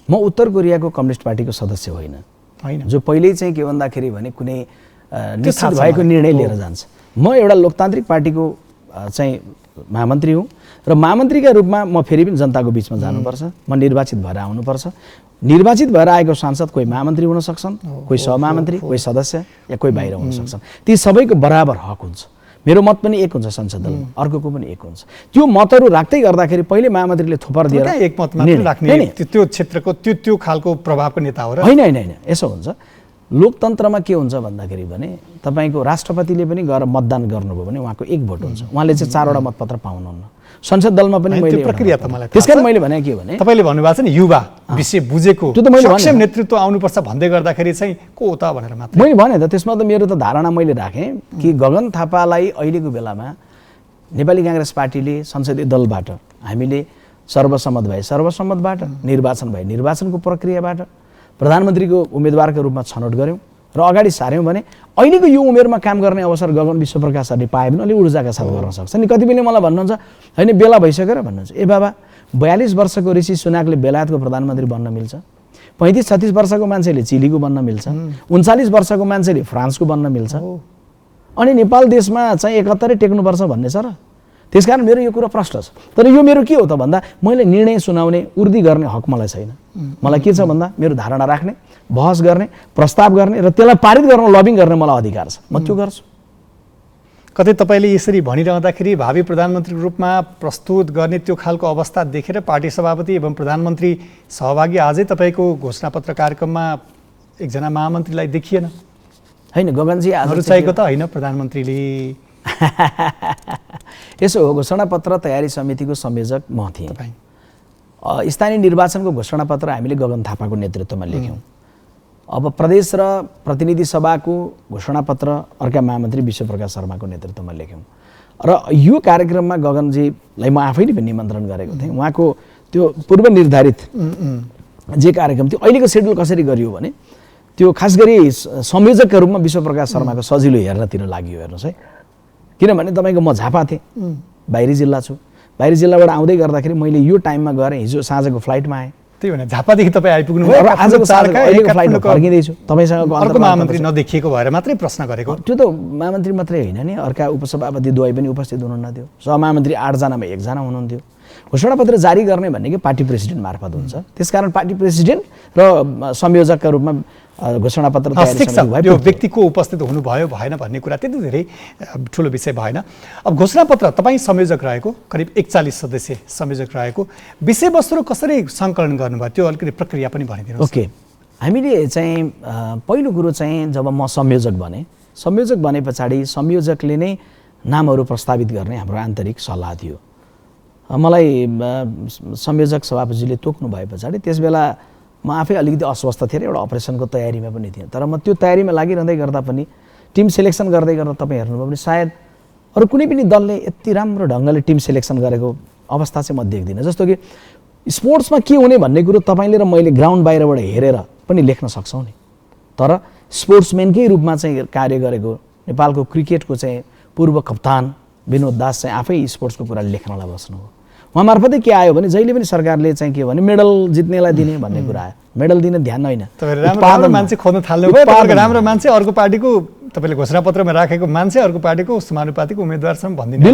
म उत्तर कोरियाको कम्युनिस्ट पार्टीको सदस्य होइन जो पहिल्यै चाहिँ के भन्दाखेरि भने कुनै निश्चित भएको निर्णय लिएर जान्छ। म एउटा लोकतान्त्रिक पार्टीको चाहिँ महामन्त्री हुँ र महामन्त्रीका रूपमा म फेरि पनि जनताको बिचमा जानुपर्छ, म निर्वाचित भएर आउनुपर्छ। निर्वाचित भएर आएको सांसद कोही महामन्त्री हुन सक्छन्, कोही सहमहामन्त्री, कोही सदस्य या कोही बाहिर हुन सक्छन्। ती सबैको बराबर हक हुन्छ। मेरो मत पनि एक हुन्छ संसद दलमा, अर्कोको पनि एक हुन्छ। त्यो मतहरू राख्दै गर्दाखेरि पहिले महामन्त्रीले थोपर दिएर एक मत मात्र राख्ने त्यो क्षेत्रको त्यो खालको प्रभावको नेता हो र होइन? यसो हुन्छ लोकतन्त्रमा के हुन्छ भन्दाखेरि भने तपाईँको राष्ट्रपतिले पनि गएर मतदान गर्नुभयो भने उहाँको एक भोट हुन्छ, उहाँले चाहिँ 4वटा मतपत्र पाउनुहुन्न। संसद दलमा पनि मैले प्रक्रिया त मलाई त्यसकारण मैले भने के भने तपाईँले भन्नुभएको छ नि युवा विषय बुझेको सक्षम नेतृत्व आउनुपर्छ भन्दै गर्दाखेरि चाहिँ को त भनेर मात्र मैले भने त त्यसमा त मेरो त धारणा मैले राखेँ कि गगन थापालाई अहिलेको बेलामा नेपाली काङ्ग्रेस पार्टीले संसदीय दलबाट हामीले सर्वसम्मतबाट निर्वाचन भए निर्वाचनको प्रक्रियाबाट प्रधानमन्त्रीको उम्मेदवारको रूपमा छनौट गऱ्यौँ र अगाडि सार्यौँ भने अहिलेको यो उमेरमा काम गर्ने अवसर गगन विश्वप्रकाशहरूले पाए पनि अलिक ऊर्जाका साथ गर्न सक्छ नि। कतिपयले मलाई भन्नुहुन्छ होइन बेला भइसक्यो र भन्नुहुन्छ, ए बाबा 42 वर्षको ऋषि सुनाकले बेलायतको प्रधानमन्त्री बन्न मिल्छ, 35-36 वर्षको मान्छेले चिलीको बन्न मिल्छ, 39 वर्षको मान्छेले फ्रान्सको बन्न मिल्छ, अनि नेपाल देशमा चाहिँ 71 टेक्नुपर्छ भन्ने छ र? त्यसकारण मेरो यो कुरा प्रश्न छ। तर यो मेरो के हो त भन्दा मैले निर्णय सुनाउने उर्दी गर्ने हक मलाई छैन। मलाई के छ भन्दा मेरो धारणा राख्ने, बहस गर्ने, प्रस्ताव गर्ने र त्यसलाई पारित गर्न लबिङ गर्ने मलाई अधिकार छ, म त्यो गर्छु। कतै तपाईँले यसरी भनिरहँदाखेरि भावी प्रधानमन्त्रीको रूपमा प्रस्तुत गर्ने त्यो खालको अवस्था देखेर पार्टी सभापति एवं प्रधानमन्त्री सहभागी आजै तपाईँको घोषणापत्र कार्यक्रममा एकजना महामन्त्रीलाई देखिएन? होइन गगनजी, आज रुचाएको त होइन प्रधानमन्त्रीले? यसो हो, घोषणापत्र तयारी समितिको संयोजक म थिएँ। स्थानीय निर्वाचनको घोषणापत्र हामीले गगन थापाको नेतृत्वमा लेख्यौँ। अब प्रदेश र प्रतिनिधि सभाको घोषणापत्र अर्का महामन्त्री विश्वप्रकाश शर्माको नेतृत्वमा लेख्यौँ र यो कार्यक्रममा गगनजीलाई म आफैले पनि निमन्त्रण गरेको थिएँ। उहाँको त्यो पूर्व निर्धारित जे कार्यक्रम थियो, अहिलेको सेड्युल कसरी गरियो भने त्यो खास गरी संयोजकका रूपमा विश्वप्रकाश शर्माको सजिलो हेर्नतिर लाग्यो। हेर्नुहोस् है, किनभने तपाईँको म झापा थिएँ, बाहिरी जिल्ला छु, बाहिरी जिल्लाबाट आउँदै गर्दाखेरि मैले यो टाइममा गएर हिजो साँझको फ्लाइटमा आएँ। त्यही भने झापादेखि तपाईँ आइपुग्नु भयो, आजको अहिलेको फ्लाइटमा फर्किँदैछु। तपाईँसँग अर्को महामन्त्री नदेखिएको भएर मात्रै प्रश्न गरेको। त्यो त महामन्त्री मात्रै होइन नि, अर्का उपसभापति दुवै पनि उपस्थित हुनुहुन्न थियो। सहमहामन्त्री 8 जनामा 1 जना हुनुहुन्थ्यो। घोषणापत्र जारी गर्ने भन्ने कि पार्टी प्रेसिडेन्ट मार्फत हुन्छ। त्यसकारण पार्टी प्रेसिडेन्ट र संयोजकका रूपमा घोषणापत्र यो व्यक्तिको उपस्थित हुनुभयो भएन भन्ने कुरा त्यति धेरै ठुलो विषय भएन। अब घोषणापत्र तपाईँ संयोजक रहेको, करिब 41 सदस्य संयोजक रहेको, विषयवस्तु कसरी सङ्कलन गर्नुभयो त्यो अलिकति प्रक्रिया पनि भनिदिनुहोस्। ओके, हामीले चाहिँ पहिलो कुरो चाहिँ जब म संयोजक बने पछाडि संयोजकले नै नामहरू प्रस्तावित गर्ने हाम्रो आन्तरिक सल्लाह थियो। मलाई संयोजक सभापतिजीले तोक्नु भए पछाडि त्यसबेला म आफै अलिकति अस्वस्थ थिएँ र एउटा अपरेसनको तयारीमा पनि थिएँ। तर म त्यो तयारीमा लागिरहँदै गर्दा पनि टिम सेलेक्सन गर्दै गर्दा तपाईँ हेर्नुभयो भने सायद अरू कुनै पनि दलले यति राम्रो ढङ्गले टिम सेलेक्सन गरेको अवस्था चाहिँ म देख्दिनँ। जस्तो कि स्पोर्ट्समा के हुने भन्ने कुरो तपाईँले र मैले ग्राउन्ड बाहिरबाट हेरेर पनि लेख्न सक्छौँ नि। तर स्पोर्ट्सम्यानकै रूपमा चाहिँ कार्य गरेको नेपालको क्रिकेटको चाहिँ पूर्व कप्तान विनोद दास चाहिँ आफै स्पोर्ट्सको कुरा लेख्नलाई बस्नुभयो। उहाँ मार्फतै के आयो भने जहिले पनि सरकारले चाहिँ के भने मेडल जित्नेलाई दिने भन्ने कुरा आयो। मेडल दिन ध्यान होइन, राम्रो मान्छे खोज्न थाल्नुभयो। राम्रो मान्छे अर्को पार्टीको तपाईँले घोषणापत्रमा राखेको मान्छे अर्को पार्टीको समानुपातिक उम्मेदवारसम्म भनिदिनु?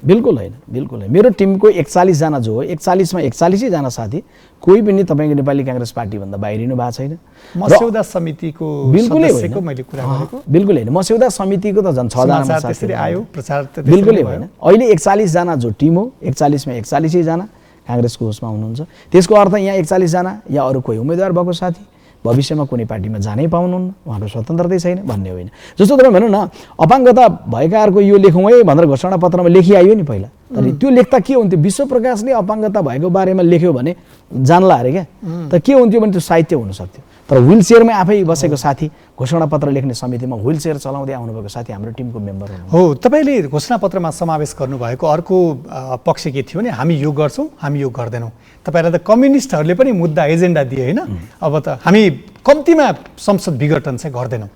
बिल्कुल होइन। मेरो टिमको 41 जना जो हो, 41 मा 41 जना साथी कोही पनि तपाईँको नेपाली काङ्ग्रेस पार्टीभन्दा बाहिरिनु भएको छैन। मस्यौदा समितिको सदस्यको मैले कुरा गरेको बिल्कुल होइन। मस्यौदा समितिको त झन् 6 जना त्यसरी आयो, प्रचार बिल्कुलै होइन। अहिले 41 जना जो टिम हो, 41 मा 41 जना काङ्ग्रेसको होसमा हुनुहुन्छ। त्यसको अर्थ यहाँ 41 जना या अरू कोही उम्मेदवार भएको साथी भविष्यमा कुनै पार्टीमा जानै पाउनुहुन्न, उहाँको स्वतन्त्रतै छैन भन्ने होइन। जस्तो तपाईँ भनौँ न, अपाङ्गता भएकाहरूको यो लेखौँ है भनेर घोषणापत्रमा लेखिआयो नि पहिला। तर त्यो लेख्दा के हुन्थ्यो, विश्वप्रकाशले अपाङ्गता भएको बारेमा लेख्यो भने जानला अरे क्या, त के हुन्थ्यो भने त्यो साहित्य हुनसक्थ्यो। तर व्हिल चेयरमै आफै बसेको साथी, घोषणापत्र लेख्ने समितिमा व्हिल चेयर चलाउँदै आउनुभएको साथी हाम्रो टिमको मेम्बर हो। तपाईँले घोषणापत्रमा समावेश गर्नुभएको अर्को पक्ष के थियो भने हामी यो गर्छौँ, हामी यो गर्दैनौँ। तपाईँलाई त कम्युनिस्टहरूले पनि मुद्दा एजेन्डा दिए होइन, अब त हामी कम्तीमा संसद विघटन चाहिँ गर्दैनौँ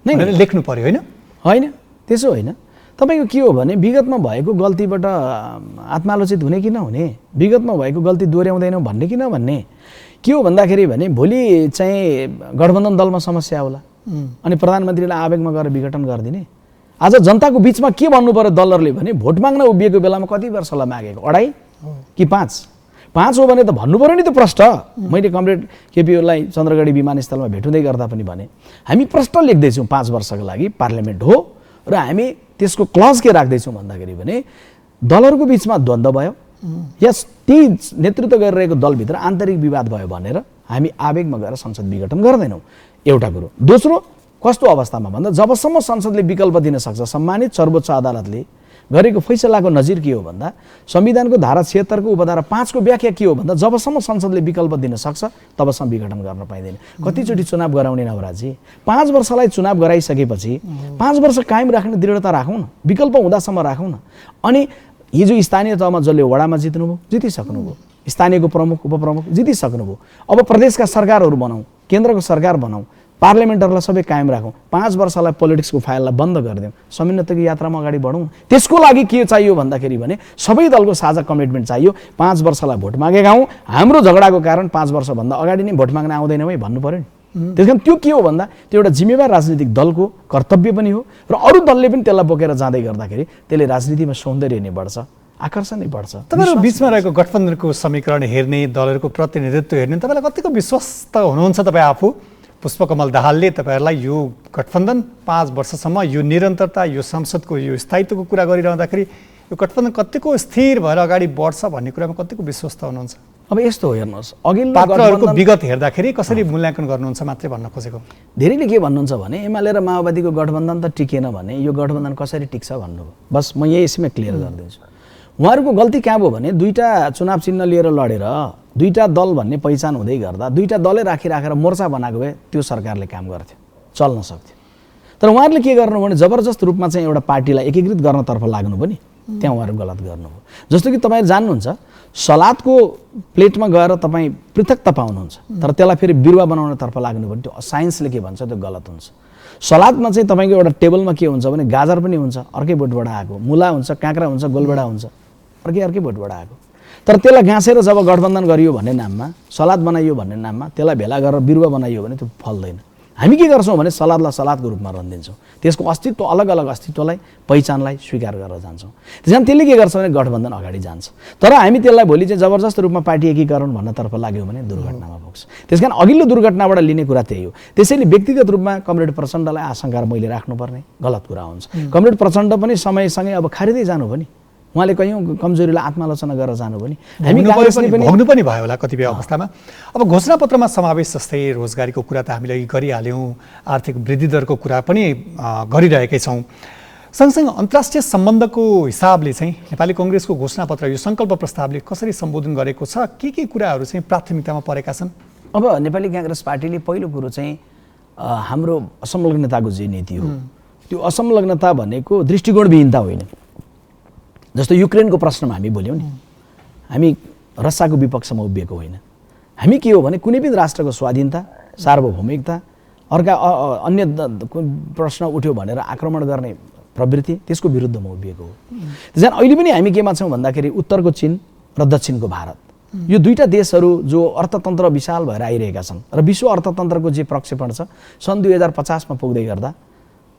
भनेर लेख्नु पर्यो होइन? होइन, त्यसो होइन। तपाईँको के हो भने विगतमा भएको गल्तीबाट आत्मालोचित हुने कि नहुने, विगतमा भएको गल्ती दोहोऱ्याउँदैनौँ भन्ने कि नभन्ने, के हो भन्दाखेरि भने भोलि चाहिँ गठबन्धन दलमा समस्या होला अनि प्रधानमन्त्रीलाई आवेगमा गएर विघटन गरिदिने। आज जनताको बिचमा के भन्नु पर्यो दलहरूले भने भोट माग्न उभिएको बेलामा कति वर्षलाई मागेको, 2.5 कि 5 हो भने त भन्नु पर्यो नि। त प्रश्न मैले कमरेड केपीओलाई चन्द्रगढी विमानस्थलमा भेटुँदै गर्दा पनि भने हामी प्रश्न लेख्दैछौँ 5 वर्षको लागि, पार्लियामेन्ट हो र हामी त्यसको क्लज के राख्दैछौँ भन्दाखेरि भने दलहरूको बिचमा द्वन्द्व भयो या त्यही नेतृत्व गरिरहेको दलभित्र आन्तरिक विवाद भयो भनेर हामी आवेगमा गएर संसद विघटन गर्दैनौँ, एउटा कुरो। दोस्रो, कस्तो अवस्थामा भन्दा जबसम्म संसदले विकल्प दिन सक्छ, सम्मानित सर्वोच्च अदालतले गरेको फैसलाको नजिर के हो भन्दा संविधानको धारा 76 को उपधारा 5 को व्याख्या के हो भन्दा जबसम्म संसदले विकल्प दिन सक्छ तबसम्म विघटन गर्न पाइँदैन। कतिचोटि चुनाव गराउने नवराजी, 5 वर्षलाई चुनाव गराइसकेपछि 5 वर्ष कायम राख्ने दृढता राखौँ न, विकल्प हुँदासम्म राखौँ न। अनि हिजो स्थानीय तहमा जसले वडामा जित्नुभयो, जितिसक्नुभयो, स्थानीयको प्रमुख उपप्रमुख जितिसक्नुभयो, अब प्रदेशका सरकारहरू बनाऊ, केन्द्रको सरकार बनाऊ, पार्लियामेन्टहरूलाई सबै कायम राखौँ, 5 वर्षलाई पोलिटिक्सको फाइललाई बन्द गरिदिउँ, समन्वयको यात्रामा अगाडि बढौँ। त्यसको लागि के चाहियो भन्दाखेरि भने सबै दलको साझा कमिटमेन्ट चाहियो। 5 वर्षलाई भोट मागेका हौँ, हाम्रो झगडाको कारण 5 वर्षभन्दा अगाडि नै भोट माग्न आउँदैनौँ है भन्नु पऱ्यो नि। त्यसकारण त्यो के हो भन्दा त्यो एउटा जिम्मेवार राजनीतिक दलको कर्तव्य पनि हो र अरू दलले पनि त्यसलाई बोकेर जाँदै गर्दाखेरि त्यसले राजनीतिमा सौन्दर्य नै बढ्छ। आकर्षण नै बढ्छ। तपाईँहरू बिचमा रहेको गठबन्धनको समीकरण हेर्ने, दलहरूको प्रतिनिधित्व हेर्ने, तपाईँलाई कतिको विश्वस्त हुनुहुन्छ तपाईँ आफू? पुष्पकमल दाहालले तपाईँहरूलाई यो गठबन्धन 5 वर्षसम्म यो निरन्तरता, यो संसदको यो स्थायित्वको कुरा गरिरहँदाखेरि यो गठबन्धन कतिको स्थिर भएर अगाडि बढ्छ भन्ने कुरामा कतिको विश्वस्त हुनुहुन्छ? अब यस्तो हो, हेर्नुहोस्, अघिल्लो पात्रहरूको विगत हेर्दाखेरि कसरी मूल्याङ्कन गर्नुहुन्छ मात्रै भन्न खोजेको। धेरैले के भन्नुहुन्छ भने एमाले र माओवादीको गठबन्धन त टिकेन भने यो गठबन्धन कसरी टिक्छ भन्नु हो। बस म यही यसमै क्लियर गरिदिन्छु। उहाँहरूको गल्ती कहाँ भयो भने दुईटा चुनाव चिन्ह लिएर लडेर दुईटा दल भन्ने पहिचान हुँदै गर्दा दुईटा दलै राखेर मोर्चा बनाएको भए त्यो सरकारले काम गर्थ्यो, चल्न सक्थ्यो। तर उहाँहरूले के गर्नु भने जबरजस्त रूपमा चाहिँ एउटा पार्टीलाई एकीकृत गर्नतर्फ लाग्नु पनि त्यहाँ उहाँहरू गलत गर्नुभयो। जस्तो कि तपाईँ जान्नुहुन्छ, सलादको प्लेटमा गएर तपाईँ पृथकता पाउनुहुन्छ, तर त्यसलाई फेरि बिरुवा बनाउनतर्फ लाग्नु भने त्यो साइन्सले के भन्छ त्यो गलत हुन्छ। सलादमा चाहिँ तपाईँको एउटा टेबलमा के हुन्छ भने गाजर पनि हुन्छ अर्कै बोटबाट आएको, मुला हुन्छ, काँक्रा हुन्छ, गोलभेडा हुन्छ अर्कै बोटबाट आएको। तर त्यसलाई घाँसेर जब गठबन्धन गरियो भन्ने नाममा, सलाद बनाइयो भन्ने नाममा त्यसलाई भेला गरेर बिरुवा बनाइयो भने त्यो फल्दैन। हामी के गर्छौँ भने सलादलाई सलादको रूपमा रन्दिन्छौँ, त्यसको अस्तित्व अलग अलग अस्तित्वलाई पहिचानलाई स्वीकार गरेर जान्छौँ। त्यसकारण त्यसले के गर्छ भने गठबन्धन अगाडि जान्छ। तर हामी त्यसलाई भोलि चाहिँ जबरजस्त रूपमा पार्टी एकीकरण भन्नतर्फ लाग्यो भने दुर्घटनामा पुग्छ। त्यसकारण अघिल्लो दुर्घटनाबाट लिने कुरा त्यही हो। त्यसैले व्यक्तिगत रूपमा कमरेड प्रचण्डलाई आशंका मैले राख्नुपर्ने गलत कुरा हुन्छ। कमरेड प्रचण्ड पनि समयसँगै अब खारिँदै जानु पनि, उहाँले कयौँ कमजोरीलाई आत्मालोचना गरेर जानु पनि, हामी कांग्रेसले पनि भोग्नु पनि भयो होला कतिपय अवस्थामा। अब घोषणापत्रमा समावेश जस्तै रोजगारीको कुरा त हामीले गरिहाल्यौँ, आर्थिक वृद्धि दरको कुरा पनि गरिरहेकै छौँ। सँगसँगै अन्तर्राष्ट्रिय सम्बन्धको हिसाबले चाहिँ नेपाली कङ्ग्रेसको घोषणापत्र यो सङ्कल्प प्रस्तावले कसरी सम्बोधन गरेको छ, के कुराहरू चाहिँ प्राथमिकतामा परेका छन्? अब नेपाली कांग्रेस पार्टीले पहिलो कुरो चाहिँ हाम्रो असंलग्नताको जे नीति हो त्यो असंलग्नता भनेको दृष्टिकोणविहीनता होइन। जस्तो युक्रेनको प्रश्नमा हामी बोल्यौँ नि, हामी रसियाको विपक्षमा उभिएको होइन। हामी के हो भने कुनै पनि राष्ट्रको स्वाधीनता, सार्वभौमिकता, अर्का अन्य प्रश्न उठ्यो भनेर आक्रमण गर्ने प्रवृत्ति, त्यसको विरुद्धमा उभिएको हो। त्यसैले अहिले पनि हामी केमा छौँ भन्दाखेरि उत्तरको चीन र दक्षिणको भारत, यो दुईटा देशहरू जो अर्थतन्त्र विशाल भएर आइरहेका छन् र विश्व अर्थतन्त्रको जे प्रक्षेपण छ सन् 2050 मा पुग्दै गर्दा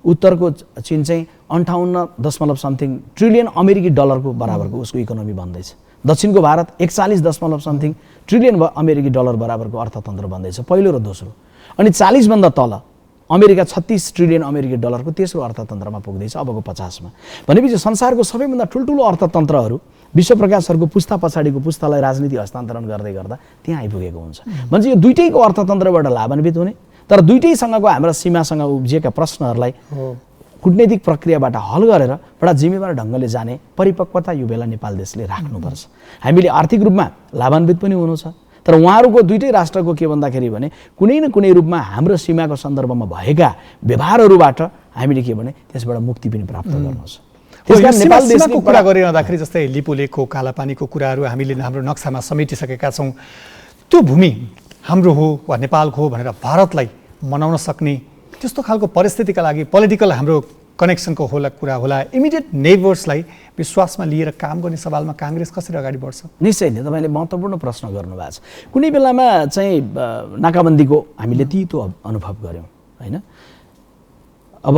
उत्तरको चीन चाहिँ 58.something ट्रिलियन अमेरिकी डलरको बराबरको उसको इकोनोमी बन्दैछ। दक्षिणको भारत 41.something ट्रिलियन अमेरिकी डलर बराबरको अर्थतन्त्र बन्दैछ, पहिलो र दोस्रो। अनि 40 भन्दा तल अमेरिका 36 ट्रिलियन अमेरिकी डलरको तेस्रो अर्थतन्त्रमा पुग्दैछ अबको 50 मा। भनेपछि संसारको सबैभन्दा ठुल्ठुलो अर्थतन्त्रहरू विश्व प्रकाशहरूको पुस्ता पछाडिको पुस्तालाई राजनीति हस्तान्तरण गर्दै गर्दा त्यहाँ आइपुगेको हुन्छ। भन्छ यो दुईटैको अर्थतन्त्रबाट लाभान्वित हुने, तर दुईटैसँगको हाम्रा सीमासँग उब्जिएका प्रश्नहरूलाई कूटनैतिक प्रक्रियाबाट हल गरेर बडा जिम्मेवार ढङ्गले जाने परिपक्वता यो बेला नेपाल देशले राख्नुपर्छ। हामीले आर्थिक रूपमा लाभान्वित पनि हुनु छ, तर उहाँहरूको दुईटै राष्ट्रको के भन्दाखेरि भने कुनै न कुनै रूपमा हाम्रो सीमाको सन्दर्भमा भएका व्यवहारहरूबाट हामीले के भने त्यसबाट मुक्ति पनि प्राप्त गर्नु छ। त्यसकारण नेपाल देशको कुरा गरिरहँदाखेरि जस्तै लिपुलेखको कालापानीको कुराहरू हामीले हाम्रो नक्सामा समेटिसकेका छौँ। त्यो भूमि हाम्रो हो वा नेपालको हो भनेर भारतलाई मनाउन सक्ने त्यस्तो खालको परिस्थितिका लागि पोलिटिकल हाम्रो कनेक्सनको कुरा होला, इमिडिएट नेबर्सलाई विश्वासमा लिएर काम गर्ने सवालमा काङ्ग्रेस कसरी अगाडि बढ्छ? निश्चय नै तपाईँले महत्त्वपूर्ण प्रश्न गर्नुभएको छ। कुनै बेलामा चाहिँ नाकाबन्दीको हामीले तीतो अनुभव गऱ्यौँ होइन। अब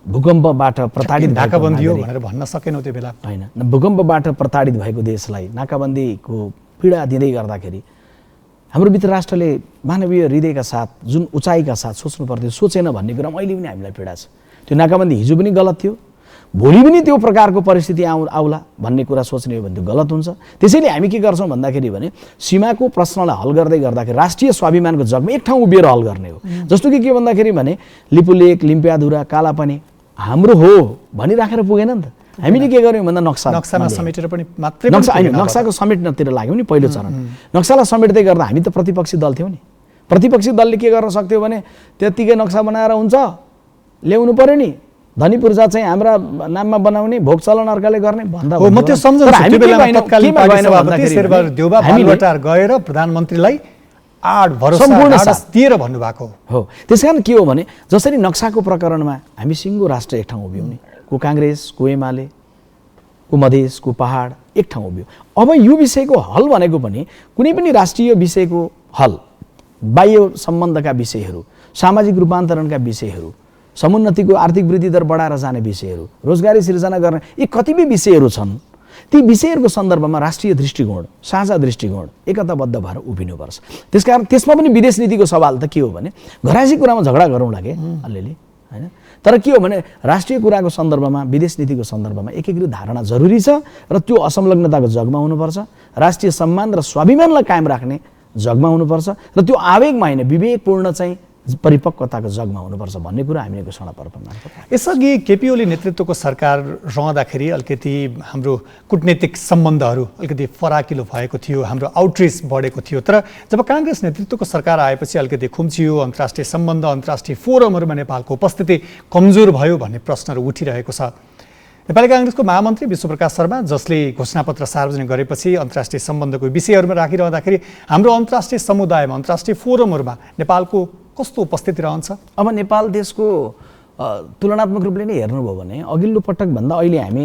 भूकम्पबाट प्रताडित नाकाबन्दी हो भनेर भन्न सकेनौँ त्यो बेला होइन। भूकम्पबाट प्रताडित भएको देशलाई नाकाबन्दीको पीडा दिँदै गर्दाखेरि हाम्रो मित्र राष्ट्रले मानवीय हृदयका साथ जुन उचाइका साथ सोच्नु पर्थ्यो सोचेन भन्ने कुरा अहिले पनि हामीलाई पीडा छ। त्यो नाकाबन्दी हिजो पनि गलत थियो, भोलि पनि त्यो प्रकारको परिस्थिति आउला भन्ने कुरा सोच्ने हो भने त्यो गलत हुन्छ। त्यसैले हामी के गर्छौँ भन्दाखेरि भने सीमाको प्रश्नलाई हल गर्दै गर्दाखेरि राष्ट्रिय स्वाभिमानको जगमा एक ठाउँ उभिएर हल गर्ने हो। जस्तो कि के भन्दाखेरि भने लिपुलेक, लिम्पियाधुरा, कालापानी हाम्रो हो भनिराखेर पुगेन नि त। हामीले के गर्यौँ भन्दा नक्सामा समेटेर पनि मात्रै नक्साको समेट्नतिर लाग्यौँ नि पहिलो चरण। नक्सालाई समेट्दै गर्दा हामी त प्रतिपक्षी दल थियौँ नि। प्रतिपक्षी दलले के गर्न सक्थ्यो भने त्यतिकै नक्सा बनाएर हुन्छ ल्याउनु पर्यो नि, धनी पूर्जा चाहिँ हाम्रा नाममा बनाउने, भोग चलन अर्काले गर्ने भन्दा म त्यो सम्झन्छु त्यो बेलामा तत्कालीन पार्टी सभापति शेरबहादुर देउबा बालुवाटार गएर प्रधानमन्त्रीलाई आड भरोसा दिएर भन्नुभएको हो। त्यसकारण के हो भने जसरी नक्साको प्रकरणमा हामी सिङ्गो राष्ट्र एक ठाउँ उभियौँ नि, को काङ्ग्रेस, को एमाले, को मधेस, को पहाड एक ठाउँ उभियो। अब यो विषयको हल भनेको पनि कुनै पनि राष्ट्रिय विषयको हल, बाह्य सम्बन्धका विषयहरू, सामाजिक रूपान्तरणका विषयहरू, समुन्नतिको आर्थिक वृद्धि दर बढाएर जाने विषयहरू, रोजगारी सिर्जना गर्ने यी कतिपय विषयहरू छन्। ती विषयहरूको सन्दर्भमा राष्ट्रिय दृष्टिकोण, साझा दृष्टिकोण एकताबद्ध भएर उभिनुपर्छ। त्यसकारण त्यसमा पनि विदेश नीतिको सवाल त के हो भने घरायसी कुरामा झगडा गरौँला के अलिअलि हैन, तर के हो भने राष्ट्रिय कुराको सन्दर्भमा, विदेश नीतिको सन्दर्भमा एकीकृत धारणा जरुरी छ र त्यो असंलग्नताको जगमा हुनुपर्छ, राष्ट्रिय सम्मान र स्वाभिमानलाई कायम राख्ने जगमा हुनुपर्छ र त्यो आवेगमा होइन विवेकपूर्ण चाहिँ परिपक्वताको जगमा हुनुपर्छ भन्ने कुरा हामीले घोषणा पत्र मार्फत। यसअघि केपी ओली नेतृत्वको सरकार रहँदाखेरि अलिकति हाम्रो कूटनीतिक सम्बन्धहरू अलिकति फराकिलो भएको थियो, हाम्रो आउटरिच बढेको थियो। तर जब काङ्ग्रेस नेतृत्वको सरकार आएपछि अलिकति खुम्चियो, अन्तर्राष्ट्रिय सम्बन्ध, अन्तर्राष्ट्रिय फोरमहरूमा नेपालको उपस्थिति कमजोर भयो भन्ने प्रश्नहरू उठिरहेको छ। नेपाली काङ्ग्रेसको महामन्त्री विश्वप्रकाश शर्मा जसले घोषणापत्र सार्वजनिक गरेपछि अन्तर्राष्ट्रिय सम्बन्धको विषयहरूमा राखिरहँदाखेरि हाम्रो अन्तर्राष्ट्रिय समुदायमा, अन्तर्राष्ट्रिय फोरमहरूमा नेपालको कस्तो उपस्थिति रहन्छ? अब नेपाल देशको तुलनात्मक रूपले नै हेर्नुभयो भने अघिल्लो पटकभन्दा अहिले हामी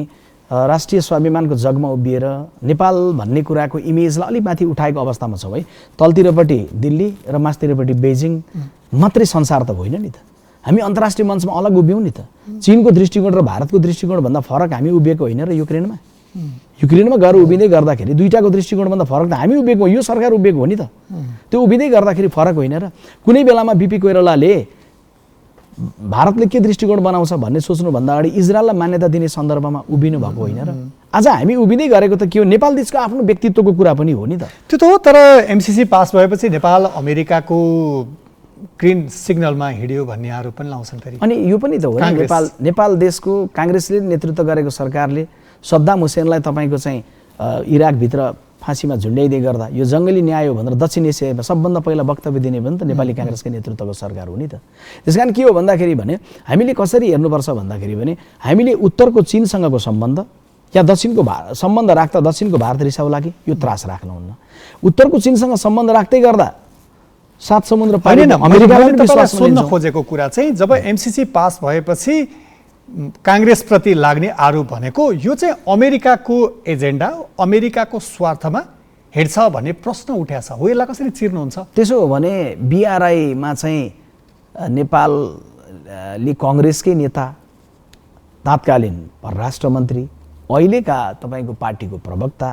राष्ट्रिय स्वाभिमानको जगमा उभिएर नेपाल भन्ने कुराको इमेजलाई अलिक माथि उठाएको अवस्थामा छौँ है। तलतिरपट्टि दिल्ली र मास्तिरपट्टि बेजिङ मात्रै संसार त होइन नि त, हामी अन्तर्राष्ट्रिय मञ्चमा अलग उभियौँ नि त। चीनको दृष्टिकोण र भारतको दृष्टिकोणभन्दा फरक हामी उभिएको होइन र युक्रेनमा गएर उभिँदै गर्दाखेरि दुईटाको दृष्टिकोणभन्दा फरक त हामी उभिएको, यो सरकार उभिएको हो नि त। त्यो उभिँदै गर्दाखेरि फरक होइन र कुनै बेलामा बिपी कोइरालाले भारतले के दृष्टिकोण बनाउँछ भन्ने सोच्नुभन्दा अगाडि इजरायललाई मान्यता दिने सन्दर्भमा उभिनु भएको होइन र आज हामी उभिँदै गरेको त के हो, नेपाल देशको आफ्नो व्यक्तित्वको कुरा पनि हो नि त। त्यो त हो, तर एमसिसी पास भएपछि नेपाल अमेरिकाको ग्रिन सिग्नलमा हिँड्यो भन्ने आरोप पनि लाउँछन् फेरि। अनि यो पनि त हो, नेपाल देशको काङ्ग्रेसले नेतृत्व गरेको सरकारले सद्दाम हुसेनलाई तपाईँको चाहिँ इराकभित्र फाँसीमा झुन्ड्याइदिए गर्दा यो जङ्गली न्याय हो भनेर दक्षिण एसियामा सबभन्दा पहिला वक्तव्य दिने पनि त नेपाली काङ्ग्रेसकै नेतृत्वको सरकार हो नि त। त्यस कारण के हो भन्दाखेरि भने हामीले कसरी हेर्नुपर्छ भन्दाखेरि भने हामीले उत्तरको चीनसँगको सम्बन्ध या दक्षिणको सम्बन्ध राख्दा दक्षिणको भारत रिसाउला कि यो त्रास राख्नुहुन्न। उत्तरको चीनसँग सम्बन्ध राख्दै गर्दा सात समुद्र पार अमेरिकालाई सोध्न खोजेको कुरा चाहिँ जब एमसिसी पास भएपछि काङ्ग्रेसप्रति लाग्ने आरोप भनेको यो चाहिँ अमेरिकाको एजेन्डा, अमेरिकाको स्वार्थमा हिँड्छ भन्ने प्रश्न उठ्याछ हो। यसलाई कसरी चिर्नुहुन्छ? त्यसो हो भने बिआरआईमा चाहिँ नेपालले काङ्ग्रेसकै नेता, तात्कालीन परराष्ट्र मन्त्री, अहिलेका तपाईँको पार्टीको प्रवक्ता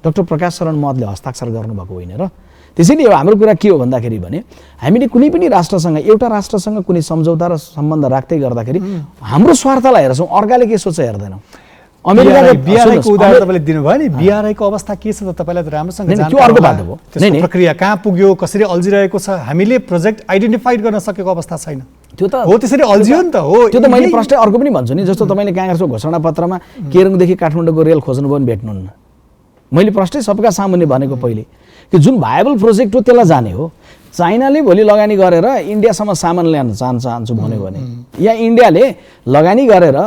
डाक्टर प्रकाश शरण महतले हस्ताक्षर गर्नुभएको होइन र त्यसैले हाम्रो कुरा के हो भन्दाखेरि भने हामीले कुनै पनि राष्ट्रसँग, एउटा राष्ट्रसँग कुनै सम्झौता र सम्बन्ध राख्दै गर्दाखेरि हाम्रो स्वार्थलाई हेर्छौँ, अर्काले के सोच्छ हेर्दैनौँ। बिआरआईको उदाहरण तपाईँले दिनुभयो नि, बिआरआईको अवस्था के छ त तपाईँलाई त राम्रोसँग त्यो अर्को बाटो हो। त्यसको प्रक्रिया कहाँ पुग्यो, कसरी अल्झिरहेको छ, हामीले प्रोजेक्ट आइडेन्टिफाइड गर्न सकेको अवस्था छैन। त्यो त हो, त्यसरी अल्झियो नि त हो। त्यो त मैले प्रश्न अर्को पनि भन्छु नि, जस्तो तपाईँले काङ्ग्रेसको घोषणापत्रमा केरुङदेखि काठमाडौँको रेल खोज्नुभयो भने भेट्नुहुन्न। मैले प्रश्नै सबका सामुन्ने भनेको पहिले कि जुन भायबल प्रोजेक्ट हो त्यसलाई जाने हो। चाइनाले भोलि लगानी गरेर इन्डियासम्म सामान ल्याउन चाहन्छु भन्यो भने या इन्डियाले लगानी गरेर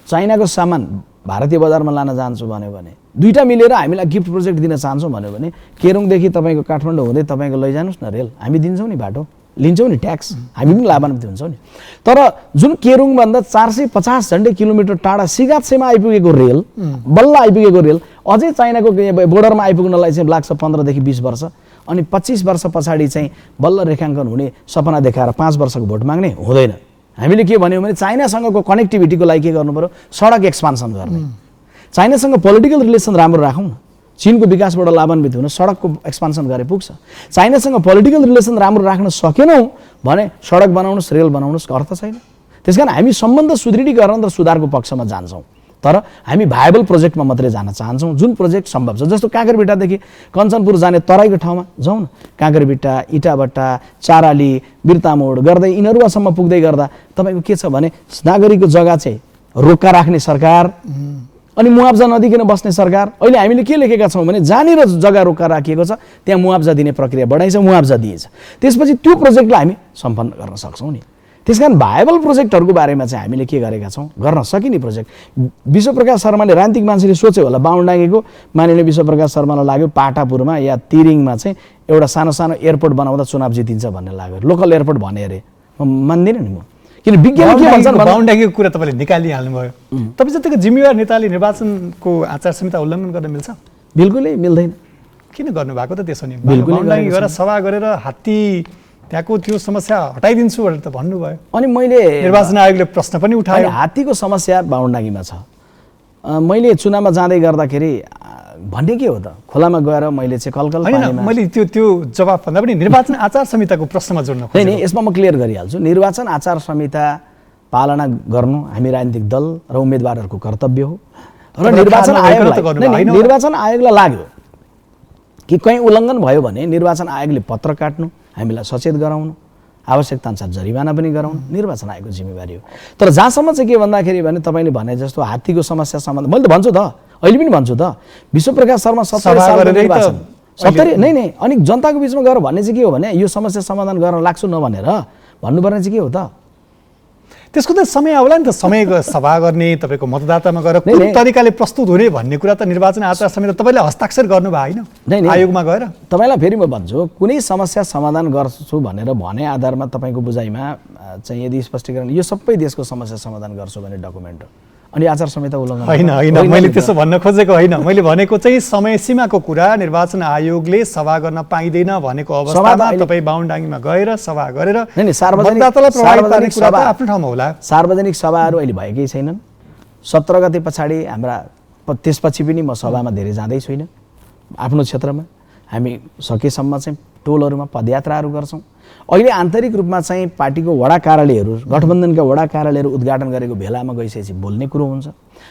चाइनाको सामान भारतीय बजारमा लान चाहन्छु भन्यो भने, दुईटा मिलेर हामीलाई गिफ्ट प्रोजेक्ट दिन चाहन्छौँ भन्यो भने केरुङदेखि तपाईँको काठमाडौँ हुँदै तपाईँको लैजानुहोस् न रेल, हामी दिन्छौँ नि, बाटो लिन्छौँ नि, ट्याक्स हामी पनि लाभान्वित हुन्छौँ नि। तर जुन केरुङभन्दा 450 झन्डै किलोमिटर टाढा सिगात्सेमा आइपुगेको रेल, बल्ल आइपुगेको रेल अझै चाइनाको बोर्डरमा आइपुग्नलाई चाहिँ लाग्छ 15 देखि 20 वर्ष, अनि 25 वर्ष पछाडि चाहिँ बल्ल रेखाङ्कन हुने सपना देखाएर 5 वर्षको भोट माग्ने हुँदैन। हामीले के भन्यौँ भने चाइनासँगको कनेक्टिभिटीको लागि के गर्नु पर्यो, सडक एक्सपान्सन गर्ने, चाइनासँग पोलिटिकल रिलेसन राम्रो राखौँ न, चीनको विकासबाट लाभान्वित हुन सडकको एक्सपान्सन गरे पुग्छ। चाइनासँग पोलिटिकल रिलेसन राम्रो राख्न सकेनौँ भने सडक बनाउनुहोस्, रेल बनाउनुहोस्, अर्थ छैन। त्यस कारण हामी सम्बन्ध सुदृढीकरण र सुधारको पक्षमा जान्छौँ, तर हामी भायबल प्रोजेक्टमा मात्रै जान चाहन्छौँ जुन प्रोजेक्ट सम्भव छ। जस्तो काँकरभिट्टादेखि कञ्चनपुर जाने तराईको ठाउँमा जाउँ न, काँकरभिट्टा, इटाभट्टा, चाराली, बिर्तामोड गर्दै इनरुवासम्म पुग्दै गर्दा तपाईँको के छ भने नागरिकको जग्गा चाहिँ रोक्का राख्ने सरकार अनि मुआब्जा नदिकन बस्ने सरकार। अहिले हामीले के लेखेका छौँ भने जहाँनिर जग्गा रोक्का राखिएको छ त्यहाँ मुआब्जा दिने प्रक्रिया बढाइन्छ, मुआब्जा दिएछ, त्यसपछि त्यो प्रोजेक्टलाई हामी सम्पन्न गर्न सक्छौँ नि। त्यसकारण भायबल प्रोजेक्टहरूको बारेमा चाहिँ हामीले के गरेका छौँ, गर्न सकिने प्रोजेक्ट। विश्वप्रकाश शर्माले राजनीतिक मान्छेले सोच्यो होला, बाहुनडाँगेको माननीय विश्वप्रकाश शर्मालाई लाग्यो पाटापुरमा या तिरिङमा चाहिँ एउटा सानो सानो एयरपोर्ट बनाउँदा चुनाव जितिन्छ भन्ने लाग्यो, लोकल एयरपोर्ट भने अरे म मान्दिनँ नि म, किन विज्ञान के भन्छन् बाहुनडाँगेको कुरा तपाईँले निकालिहाल्नुभयो। तपाईँ जतिको जिम्मेवार नेताले निर्वाचनको आचार संहिता उल्लङ्घन गर्न मिल्छ? बिल्कुलै मिल्दैन। किन गर्नुभएको त त्यसो नि? बाहुनडाँगे गरेर सभा गरेर हात्ती त्यहाँको त्यो समस्या हटाइदिन्छु भनेर त भन्नुभयो। अनि मैले निर्वाचन आयोगले प्रश्न पनि उठायो, हात्तीको समस्या बाहुनडाँगीमा छ, मैले चुनावमा जाँदै गर्दाखेरि भन्ने के हो त, खोलामा गएर मैले चाहिँ कलकल पानीमा मैले त्यो जवाफ भन्दा पनि निर्वाचन आचार संहिताको प्रश्नमा जोड्न खोजेँ। होइन, यसमा म क्लियर गरिहाल्छु। निर्वाचन आचार संहिता पालना गर्नु हामी राजनीतिक दल र उम्मेदवारहरूको कर्तव्य हो र निर्वाचन आयोगलाई लाग्यो कि कहीँ उल्लङ्घन भयो भने निर्वाचन आयोगले पत्र काट्नु, हामीलाई सचेत गराउनु, आवश्यकता अनुसार जरिवाना पनि गराउनु निर्वाचन आयोगको जिम्मेवारी हो। तर जहाँसम्म चाहिँ के भन्दाखेरि भने तपाईँले भने जस्तो हात्तीको समस्या सम्बन्ध मैले त भन्छु त, अहिले पनि भन्छु त, विश्वप्रकाश शर्मा 70 सालको निर्वाचन 70 नै अनि जनताको बिचमा गएर भन्ने चाहिँ के हो भने यो समस्या समाधान गर्न लाग्छु नभनेर भन्नुपर्ने चाहिँ के हो त? त्यसको त समय आउला नि त, समय सभा गर्ने, तपाईँको मतदातामा गएर कुन तरिकाले प्रस्तुत हुने भन्ने कुरा त निर्वाचन आचार संहिता तपाईँले हस्ताक्षर गर्नु भयो होइन आयोगमा गएर? तपाईँलाई फेरि म भन्छु, कुनै समस्या समाधान गर्छु भनेर भने आधारमा तपाईँको बुझाइमा चाहिँ यदि स्पष्टीकरण यो सबै देशको समस्या समाधान गर्छु भने डकुमेन्ट हो, अनि आचार संहिता उल्लङ्घन होइन मैले त्यसो भन्न खोजेको होइन। मैले भनेको चाहिँ समय सीमाको कुरा निर्वाचन आयोगले सभा गर्न पाइँदैन भनेको अवस्थामा तपाईँ बाहुनडाङ्गीमा गएर सभा गरेर आफ्नो ठाउँमा होला। सार्वजनिक सभाहरू अहिले भएकै छैनन्। 17 गते पछाडि हाम्रा त्यसपछि पनि म सभामा धेरै जाँदै छुइनँ। आफ्नो क्षेत्रमा हामी सकेसम्म चाहिँ टोलहरूमा पदयात्राहरू गर्छौँ। अहिले आन्तरिक रूपमा चाहिँ पार्टीको वडा कार्यालयहरू, गठबन्धनका वडा कार्यालयहरू उद्घाटन गरेको भेलामा गइसकेपछि बोल्ने कुरो हुन्छ,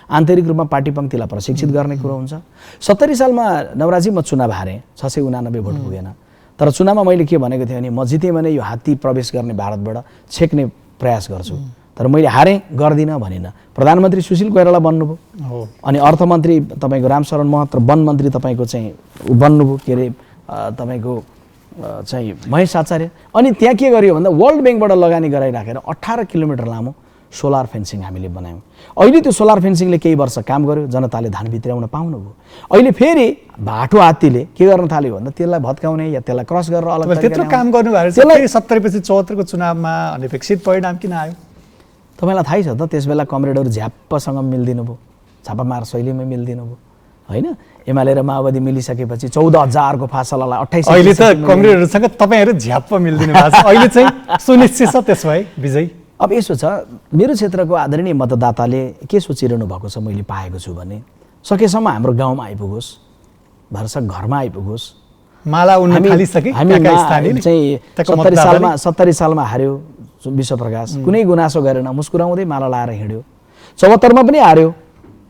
आन्तरिक रूपमा पार्टी पङ्क्तिलाई प्रशिक्षित गर्ने कुरो हुन्छ। 70 सालमा नवराजी म चुनाव हारेँ, 689 भोट पुगेन। तर चुनावमा मैले के भनेको थिएँ भने म जितेँ भने यो हात्ती प्रवेश गर्ने भारतबाट छेक्ने प्रयास गर्छु, तर मैले हारेँ गर्दिनँ भनेन। प्रधानमन्त्री सुशील कोइराला बन्नुभयो, अनि अर्थमन्त्री तपाईँको रामशरण महतो, वन मन्त्री तपाईँको चाहिँ बन्नुभयो, के अरे तपाईँको चाहिँ महेश आचार्य। अनि त्यहाँ के गरियो भन्दा वर्ल्ड ब्याङ्कबाट लगानी गराइराखेर 18 किलोमिटर लामो सोलर फेन्सिङ हामीले बनायौँ। अहिले त्यो सोलर फेन्सिङले केही वर्ष काम गर्यो, जनताले धान भित्राउन पाउनुभयो। अहिले फेरि भाटो हात्तीले के गर्न थाल्यो भन्दा त्यसलाई भत्काउने या त्यसलाई क्रस गरेर अलग त्यत्रो काम गर्नुभयो। 70 पछि 74 को चुनावमा अनपेक्षित परिणाम किन आयो? तपाईँलाई थाहै छ त, त्यसबेला कमरेडहरू झ्याप्पसँग मिल्दिनु भयो, छापामार शैलीमै मिल्दिनु भयो होइन। एमाले र माओवादी मिलिसकेपछि 14,000 को फासलालाई 28। अहिले त कमरेडहरूसँग तपाईँहरू झ्याप्प मिल्दिनु भएको छ, अहिले चाहिँ सुनिश्चित छ त्यसो भए विजय? अब यसो छ, मेरो क्षेत्रको आदरणीय मतदाताले के सोचिरहनु भएको छ मैले पाएको छु भने सकेसम्म हाम्रो गाउँमा आइपुगोस्, भरसक घरमा आइपुगोस्। माला उन्न थालिसके हामी चाहिँ 70 सालमा हार्यो विश्वप्रकाश, कुनै गुनासो गरेन, मुस्कुराउँदै माला लाएर हिँड्यो। 74 मा पनि हार्यो,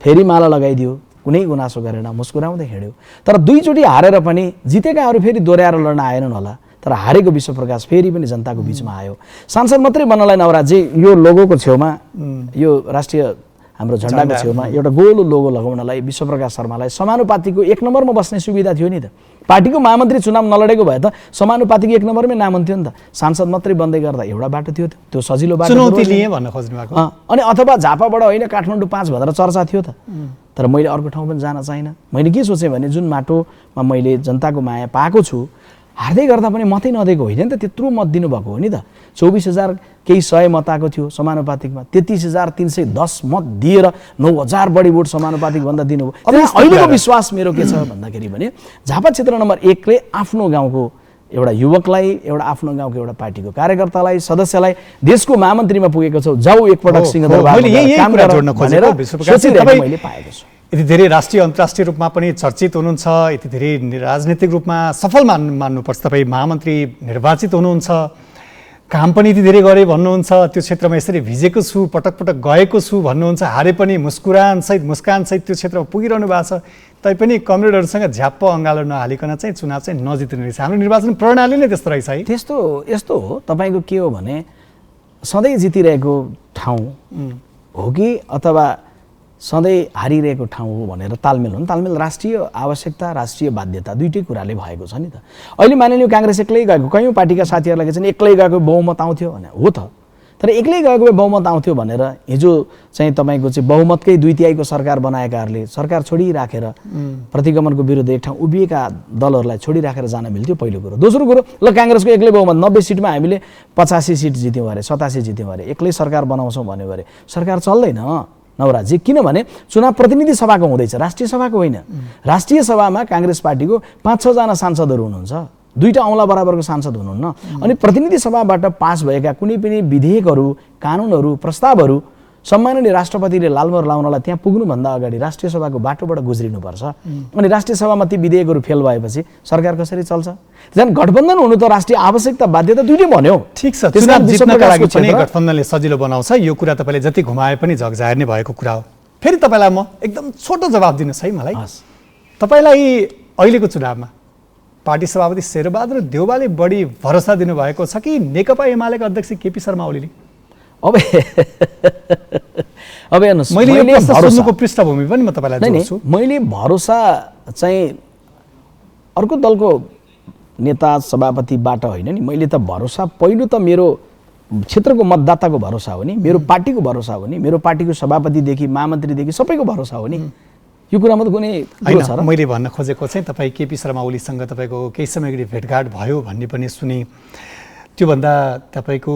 फेरि माला लगाइदियो, कुनै गुनासो गरेन, मुस्कुराउँदै हिँड्यो। तर दुईचोटि हारेर पनि जितेकाहरू फेरि दोहोऱ्याएर लड्न आएनन् होला, तर हारेको विश्वप्रकाश फेरि पनि जनताको बिचमा आयो। सांसद मात्रै बन्नलाई नवराजी यो लोगोको छेउमा, यो राष्ट्रिय हाम्रो झन्डाको छेउमा एउटा गोलो लोगो लगाउनलाई विश्वप्रकाश शर्मालाई समानुपातिको 1 नम्बरमा बस्ने सुविधा थियो नि त। पार्टीको महामन्त्री चुनाव नलडेको भए त समानुपातिको 1 नम्बरमै नाम हुन्थ्यो नि त। सांसद मात्रै बन्दै गर्दा एउटा बाटो थियो, त्यो सजिलो बाटो चुनौती लिए भन्न खोज्नु भएको। अनि अथवा झापाबाट होइन काठमाडौँ 5 भनेर चर्चा थियो त। तर मैले अर्को ठाउँ पनि जान चाहिनँ। मैले के सोचेँ भने जुन माटोमा मैले जनताको माया पाएको छु, हार्दै गर्दा पनि मतै नदिएको होइन नि त, त्यत्रो मत दिनुभएको हो नि त। 24,000 केही 100 मत आएको थियो समानुपातिकमा, 33,310 मत दिएर 9,000 बढी भोट समानुपातिक भन्दा दिनुभयो। अहिलेको विश्वास मेरो के छ भन्दाखेरि भने झापा क्षेत्र नम्बर 1 ले आफ्नो गाउँको एउटा युवकलाई, एउटा आफ्नो गाउँको एउटा पार्टीको कार्यकर्तालाई, सदस्यलाई देशको महामन्त्रीमा पुगेको छ, जाऊ एकपटक सिंहदरबारमा काम गर्न भनेर सोचिरहेको मैले पाएको छु। यति धेरै राष्ट्रिय अन्तर्राष्ट्रिय रूपमा पनि चर्चित हुनुहुन्छ, यति धेरै राजनीतिक रूपमा सफल मान्नुपर्छ, तपाईँ महामन्त्री निर्वाचित हुनुहुन्छ, काम पनि यति धेरै गरे भन्नुहुन्छ, त्यो क्षेत्रमा यसरी भिजेको छु, पटक पटक गएको छु भन्नुहुन्छ, हारे पनि मुस्कानसहित त्यो क्षेत्रमा पुगिरहनु भएको छ। तैपनि कमरेडहरूसँग झ्याप्प अँगालो नहालिकन चाहिँ चुनाव चाहिँ नजित्नु रहेछ। हाम्रो निर्वाचन प्रणाली नै त्यस्तो रहेछ है। यस्तो हो, तपाईँको के हो भने सधैँ जितिरहेको ठाउँ हो कि अथवा सधैँ हारिरहेको ठाउँ हो भनेर तालमेल हो नि। तालमेल राष्ट्रिय आवश्यकता, राष्ट्रिय बाध्यता दुईटै कुराले भएको छ नि त। अहिले मानिलियो काङ्ग्रेस एक्लै गएको, कयौँ पार्टीका साथीहरूलाई चाहिँ एक्लै गएको बहुमत आउँथ्यो भने हो त, तर एक्लै गएको बहुमत आउँथ्यो भनेर हिजो चाहिँ तपाईँको चाहिँ बहुमतकै 2/3 सरकार बनाएकाहरूले सरकार छोडिराखेर प्रतिगमनको विरुद्ध एक ठाउँ उभिएका दलहरूलाई छोडिराखेर जान मिल्थ्यो, पहिलो कुरो। दोस्रो कुरो, ल काङ्ग्रेसको एक्लै बहुमत 90 सिटमा हामीले 85 सिट जित्यौँ अरे, 87 जित्यौँ अरे, एक्लै सरकार बनाउँछौँ भन्यो अरे, सरकार चल्दैन नवराजी। किनभने चुनाव प्रतिनिधि सभाको हुँदैछ, राष्ट्रिय सभाको होइन। राष्ट्रिय सभामा काङ्ग्रेस पार्टीको 5-6 जना सांसदहरू हुनुहुन्छ, 2टा औँला बराबरको सांसद हुनुहुन्न। अनि प्रतिनिधि सभाबाट पास भएका कुनै पनि विधेयकहरू, कानुनहरू, प्रस्तावहरू सम्माननीय राष्ट्रपतिले लालमोहर लाउनलाई त्यहाँ पुग्नुभन्दा अगाडि राष्ट्रिय सभाको बाटोबाट गुज्रिनुपर्छ। अनि राष्ट्रिय सभामा ती विधेयकहरू फेल भएपछि सरकार कसरी चल्छ? झन् गठबन्धन हुनु त राष्ट्रिय आवश्यकता बाध्यता दुईटै भन्यो। ठिक छ, चुनाव जित्नका लागि पनि गठबन्धनले सजिलो बनाउँछ, यो कुरा तपाईँले जति घुमाए पनि झकझाएर नै भएको कुरा हो। फेरि तपाईँलाई म एकदम छोटो जवाब दिनुहोस् है मलाई। तपाईँलाई अहिलेको चुनावमा पार्टी सभापति शेरबहादुर देउवाले बढी भरोसा दिनुभएको छ कि नेकपा एमालेका अध्यक्ष केपी शर्मा ओलीले? अब हेर्नुहोस्, मैले यो प्रश्न सोध्नुको पृष्ठभूमि पनि म तपाईँलाई जोड्छु। मैले भरोसा चाहिँ अर्को दलको नेता सभापतिबाट होइन नि, मैले त भरोसा पहिलो त मेरो क्षेत्रको मतदाताको भरोसा हो नि, मेरो पार्टीको भरोसा हो नि, मेरो पार्टीको सभापतिदेखि महामन्त्रीदेखि सबैको भरोसा हो नि। यो कुरामा त कुनै होइन, मैले भन्न खोजेको चाहिँ तपाईँ केपी शर्मा ओलीसँग तपाईँको केही समय अगाडि भेटघाट भयो भन्ने पनि सुने। त्योभन्दा तपाईँको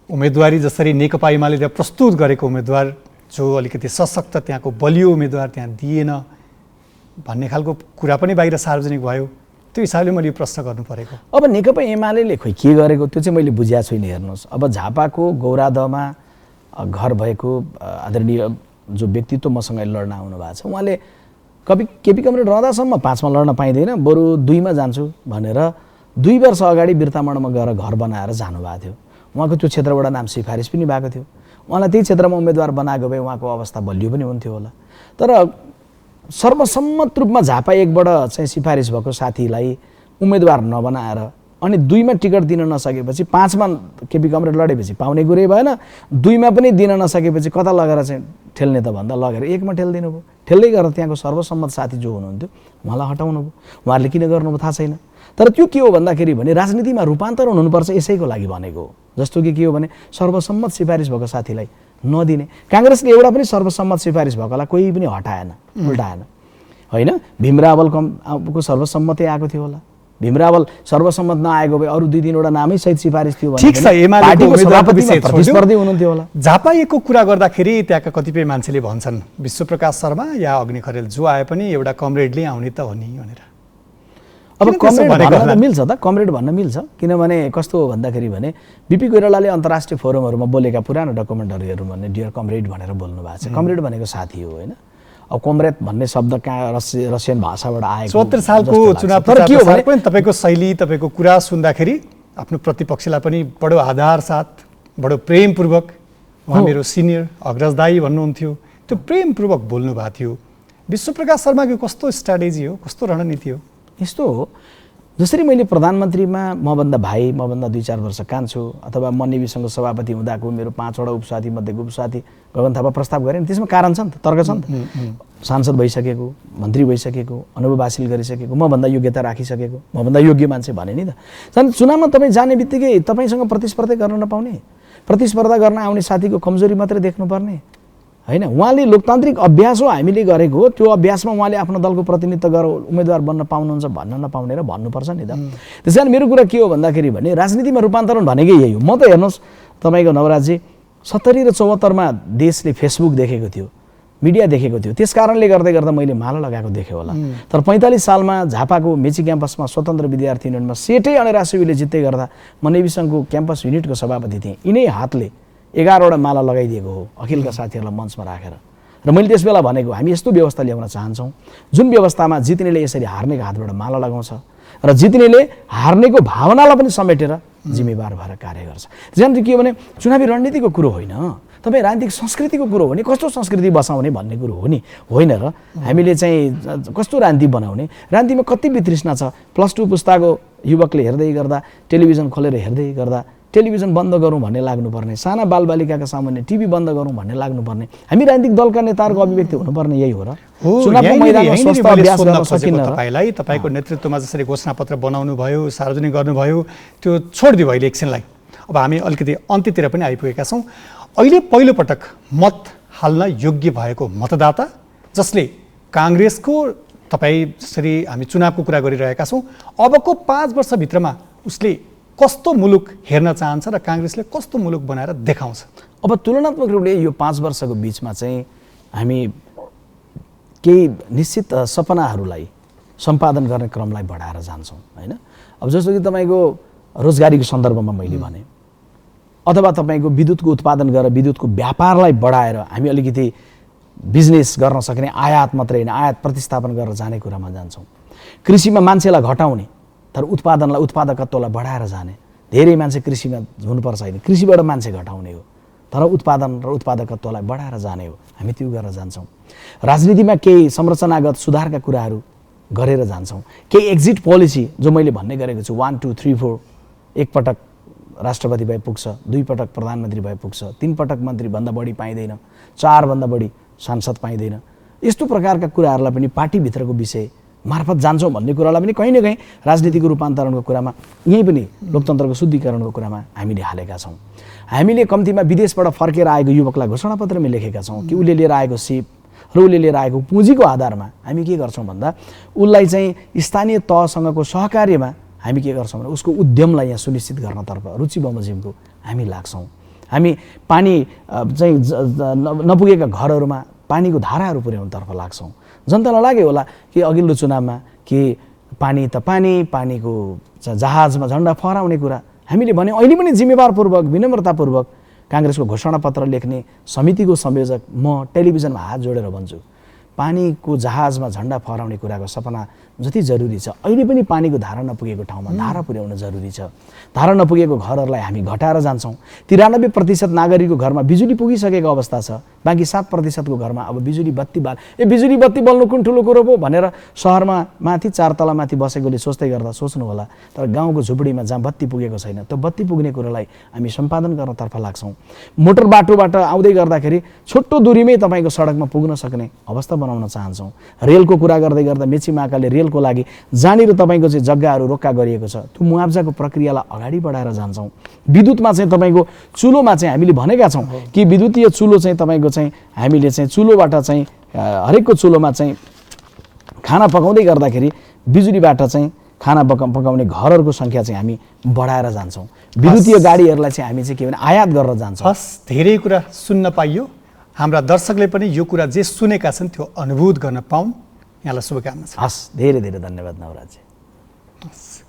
उम्मेदवारी जसरी नेकपा एमाले प्रस्तुत गरेको उम्मेदवार जो अलिकति सशक्त त्यहाँको बलियो उम्मेदवार त्यहाँ दिएन भन्ने खालको कुरा पनि बाहिर सार्वजनिक भयो। त्यो हिसाबले मैले यो प्रश्न गर्नु परेको। अब नेकपा एमाले खोइ के गरेको त्यो चाहिँ मैले बुझेको छुइनँ। हेर्नुहोस्, अब झापाको गौरादहमा घर भएको आदरणीय जो व्यक्तित्व मसँग लड्न आउनु भएको छ, उहाँले केपी कमरेड रहँदासम्म 5मा लड्न पाइँदैन, बरु 2मा जान्छु भनेर 2 वर्ष अगाडि बिर्तामणमा गएर घर बनाएर जानुभएको थियो। उहाँको त्यो क्षेत्रबाट नाम सिफारिस पनि भएको थियो। उहाँलाई त्यही क्षेत्रमा उम्मेदवार बनाएको भए उहाँको अवस्था बलियो पनि हुन्थ्यो होला। तर सर्वसम्मत रूपमा झापा 1बाट चाहिँ सिफारिस भएको साथीलाई उम्मेदवार नबनाएर अनि 2मा टिकट दिन नसकेपछि 5मा केपी कमरेड लडेपछि पाउने कुरै भएन, 2मा पनि दिन नसकेपछि कता लगेर चाहिँ ठेल्ने त भन्दा लगेर 1मा ठेल्दिनु भयो। ठेल्दै गरेर त्यहाँको सर्वसम्मत साथी जो हुनुहुन्थ्यो उहाँलाई हटाउनु भयो। उहाँहरूले किन गर्नुभयो थाहा छैन। तर त्यो के हो भन्दाखेरि भने राजनीतिमा रूपान्तरण हुनुपर्छ यसैको लागि भनेको हो। जस्तो कि के हो भने सर्वसम्मत सिफारिस भएको साथीलाई नदिने। काङ्ग्रेसले एउटा पनि सर्वसम्मत सिफारिस भएकोलाई कोही पनि हटाएन, उल्टाएन होइन। भीमरावल को सर्वसम्मतै आएको थियो होला। भीमरावल सर्वसम्मत नआएको भए अरू 2-3वटा नामै सहित सिफारिस थियो भने ठिक छ, एमालेको सभापतिमा प्रतिस्पर्धी हुनुहुन्थ्यो होला। झापा 1को कुरा गर्दाखेरि त्यहाँका कतिपय मान्छेले भन्छन् विश्वप्रकाश शर्मा या अग्नि खरेल जो आए पनि एउटा कमरेडले आउने त हो नि भनेर। अब कमरेड भन्न मिल्छ त, कमरेड भन्न मिल्छ। किनभने कस्तो हो भन्दाखेरि भने बिपी कोइरालाले अन्तर्राष्ट्रिय फोरमहरूमा बोलेका पुरानो डकुमेन्टहरू हेर्नु भने डियर कमरेड भनेर बोल्नु भएको छ। कमरेड भनेको साथी हो होइन। अब कमरेड भन्ने शब्द कहाँ रसियन भाषाबाट आएको। 74 सालको चुनाव तर के हो भने पनि तपाईँको शैली, तपाईँको कुरा सुन्दाखेरि आफ्नो प्रतिपक्षलाई पनि बडो आधार साथ, बडो प्रेमपूर्वक, उहाँ मेरो सिनियर अग्रज दाई भन्नुहुन्थ्यो, त्यो प्रेमपूर्वक बोल्नु भएको थियो। विश्वप्रकाश शर्माको कस्तो स्ट्राटेजी हो, कस्तो रणनीति हो? यस्तो हो, जसरी मैले प्रधानमन्त्रीमा मभन्दा भाइ, मभन्दा 2-4 वर्ष कान्छु, अथवा म नेवीसँग सभापति हुँदाको मेरो 5वटा उपसाथी मध्येको उपसाथी गगन थापा प्रस्ताव गरेँ नि, त्यसमा कारण छ नि त, तर्क छ नि त। सांसद भइसकेको, मन्त्री भइसकेको, अनुभव हासिल गरिसकेको, मभन्दा योग्यता राखिसकेको, मभन्दा योग्य मान्छे भने नि त। झन् चुनावमा तपाईँ जाने बित्तिकै तपाईँसँग प्रतिस्पर्धा गर्न नपाउने, प्रतिस्पर्धा गर्न आउने साथीको कमजोरी मात्रै देख्नुपर्ने होइन। उहाँले लोकतान्त्रिक अभ्यास हो हामीले गरेको हो, त्यो अभ्यासमा उहाँले आफ्नो दलको प्रतिनिधित्व गरेर उम्मेदवार बन्न पाउनुहुन्छ भन्न नपाउने र भन्नुपर्छ नि त। त्यस कारण मेरो कुरा के हो भन्दाखेरि भने राजनीतिमा रूपान्तरण भनेकै यही हो। म त हेर्नुहोस् तपाईँको नवराजी 70 र 74मा देशले फेसबुक देखेको थियो, मिडिया देखेको थियो, त्यस कारणले गर्दा मैले माला लगाएको देखेँ होला। तर 45 सालमा झापाको मेची क्याम्पसमा स्वतन्त्र विद्यार्थी युनियनमा सेटै अनेरा सुविले जित्दै गर्दा म नेभी सङ्घको क्याम्पस युनिटको सभापति थिएँ। यिनै हातले 11वटा माला लगाइदिएको हो अखिलका साथीहरूलाई मञ्चमा राखेर। र मैले त्यस बेला भनेको हामी यस्तो व्यवस्था ल्याउन चाहन्छौँ जुन व्यवस्थामा जित्नेले यसरी हार्नेको हातबाट माला लगाउँछ र जित्नेले हार्नेको भावनालाई पनि समेटेर जिम्मेवार भएर कार्य गर्छ। त्यसैले के हो भने चुनावी रणनीतिको कुरो होइन, तपाईँ राजनीतिक संस्कृतिको कुरो हो नि, कस्तो संस्कृति बसाउने भन्ने कुरो हो नि, होइन र हामीले चाहिँ कस्तो राजनीति बनाउने। राजनीतिमा कति वितृष्णा छ। +2 पुस्ताको युवकले हेर्दै गर्दा, टेलिभिजन खोलेर हेर्दै गर्दा टेलिभिजन बन्द गरौँ भन्ने लाग्नुपर्ने, साना बालबालिकाका सामान्य टिभी बन्द गरौँ भन्ने लाग्नुपर्ने, हामी राजनीतिक दलका नेताहरूको अभिव्यक्ति हुनुपर्ने यही हो र। चुनावको मैदानमा स्वस्थ अभ्यास गर्न सकिन्न। तपाईँको नेतृत्वमा जसरी घोषणापत्र बनाउनु भयो, सार्वजनिक गर्नुभयो, त्यो छोडिदियो अहिले एकछिनलाई। अब हामी अलिकति अन्त्यतिर पनि आइपुगेका छौँ। अहिले पहिलोपटक मत हाल्न योग्य भएको मतदाता जसले काङ्ग्रेसको, तपाईँ जसरी हामी चुनावको कुरा गरिरहेका छौँ, अबको 5 वर्षभित्रमा उसले कस्तो मुलुक हेर्न चाहन्छ र काङ्ग्रेसले कस्तो मुलुक बनाएर देखाउँछ? अब तुलनात्मक रूपले यो 5 वर्षको बिचमा चाहिँ हामी केही निश्चित सपनाहरूलाई सम्पादन गर्ने क्रमलाई बढाएर जान्छौँ होइन। अब जस्तो कि तपाईँको रोजगारीको सन्दर्भमा मैले भने, अथवा तपाईँको विद्युतको उत्पादन गरेर विद्युतको व्यापारलाई बढाएर हामी अलिकति बिजनेस गर्न सक्ने आयात मात्रै होइन आयात प्रतिस्थापन गरेर जाने कुरामा जान्छौँ। कृषिमा मान्छेलाई घटाउने तर उत्पादनलाई उत्पादकत्वलाई बढाएर जाने। धेरै मान्छे कृषिमा हुनुपर्छ होइन, कृषिबाट मान्छे घटाउने हो तर उत्पादन र उत्पादकत्वलाई बढाएर जाने हो, हामी त्यो गरेर जान्छौँ। राजनीतिमा केही संरचनागत सुधारका कुराहरू गरेर जान्छौँ। केही एक्जिट पोलिसी जो मैले भन्ने गरेको छु 1 2 3 4 एकपटक राष्ट्रपति भए पुग्छ, 2 पटक प्रधानमन्त्री भए पुग्छ, 3 पटक मन्त्रीभन्दा बढी पाइँदैन, 4 भन्दा बढी सांसद पाइँदैन। यस्तो प्रकारका कुराहरूलाई पनि पार्टीभित्रको विषय मार्फत जान्छौँ भन्ने कुरालाई पनि कहीँ न कहीँ राजनीतिको रूपान्तरणको कुरामा यहीँ पनि लोकतन्त्रको शुद्धिकरणको कुरामा हामीले हालेका छौँ। हामीले कम्तीमा विदेशबाट फर्केर आएको युवकलाई घोषणापत्रमा लेखेका छौँ कि उसले लिएर आएको सिप र उसले लिएर आएको पुँजीको आधारमा हामी के गर्छौँ भन्दा उसलाई चाहिँ स्थानीय तहसँगको सहकार्यमा हामी के गर्छौँ भने उसको उद्यमलाई यहाँ सुनिश्चित गर्नतर्फ रुचि बमोजिमको हामी लाग्छौँ। हामी पानी चाहिँ नपुगेका घरहरूमा पानीको धाराहरू पुर्याउनतर्फ लाग्छौँ। जनतालाई लाग्यो होला कि अघिल्लो चुनावमा कि पानीको जहाजमा झन्डा फहराउने कुरा हामीले भने अहिले पनि जिम्मेवारपूर्वक विनम्रतापूर्वक काङ्ग्रेसको घोषणापत्र लेख्ने समितिको संयोजक म टेलिभिजनमा हात जोडेर भन्छु, पानीको जहाजमा झन्डा फहराउने कुराको सपना जति जरुरी छ अहिले पनि पानीको धारा नपुगेको ठाउँमा धारा पुर्याउन जरुरी छ। धारा नपुगेको घरहरूलाई हामी घटाएर जान्छौँ। 93% नागरिकको घरमा बिजुली पुगिसकेको अवस्था छ, बाँकी 7% को घरमा अब बिजुली बत्ती बाल बिजुली बत्ती बल्नु कुन ठुलो कुरो पो भनेर सहरमा माथि 4 तला माथि बसेकोले सोच्दै गर्दा सोच्नु होला, तर गाउँको झुपडीमा जहाँ बत्ती पुगेको छैन त्यो बत्ती पुग्ने कुरालाई हामी सम्पादन गर्नतर्फ लाग्छौँ। मोटर बाटोबाट आउँदै गर्दाखेरि छोटो दूरीमै तपाईँको सडकमा पुग्न सक्ने अवस्था बनाउन चाहन्छौँ। रेलको कुरा गर्दै गर्दा मेची महाकालले रेलको लागि जहाँनिर तपाईँको चाहिँ जग्गाहरू रोक्का गरिएको छ त्यो मुआब्जाको प्रक्रियालाई अगाडि बढाएर जान्छौँ। विद्युतमा चाहिँ तपाईँको चुलोमा चाहिँ हामीले भनेका छौँ कि विद्युतीय चुलो चाहिँ तपाईँको चाहिँ हामीले चाहिँ चुलोबाट चाहिँ हरेकको चुलोमा चाहिँ खाना पकाउँदै गर्दाखेरि बिजुलीबाट चाहिँ खाना पकाउने घरहरूको सङ्ख्या चाहिँ हामी बढाएर जान्छौँ। विद्युतीय गाडीहरूलाई चाहिँ हामी चाहिँ के भने आयात गरेर जान्छौँ। हस्, धेरै कुरा सुन्न पाइयो। हाम्रा दर्शकले पनि यो कुरा जे सुनेका छन् त्यो अनुभूत गर्न पाउन्। यहाँलाई शुभकामना छ। हस्, धेरै धेरै धन्यवाद नवराज। हस्।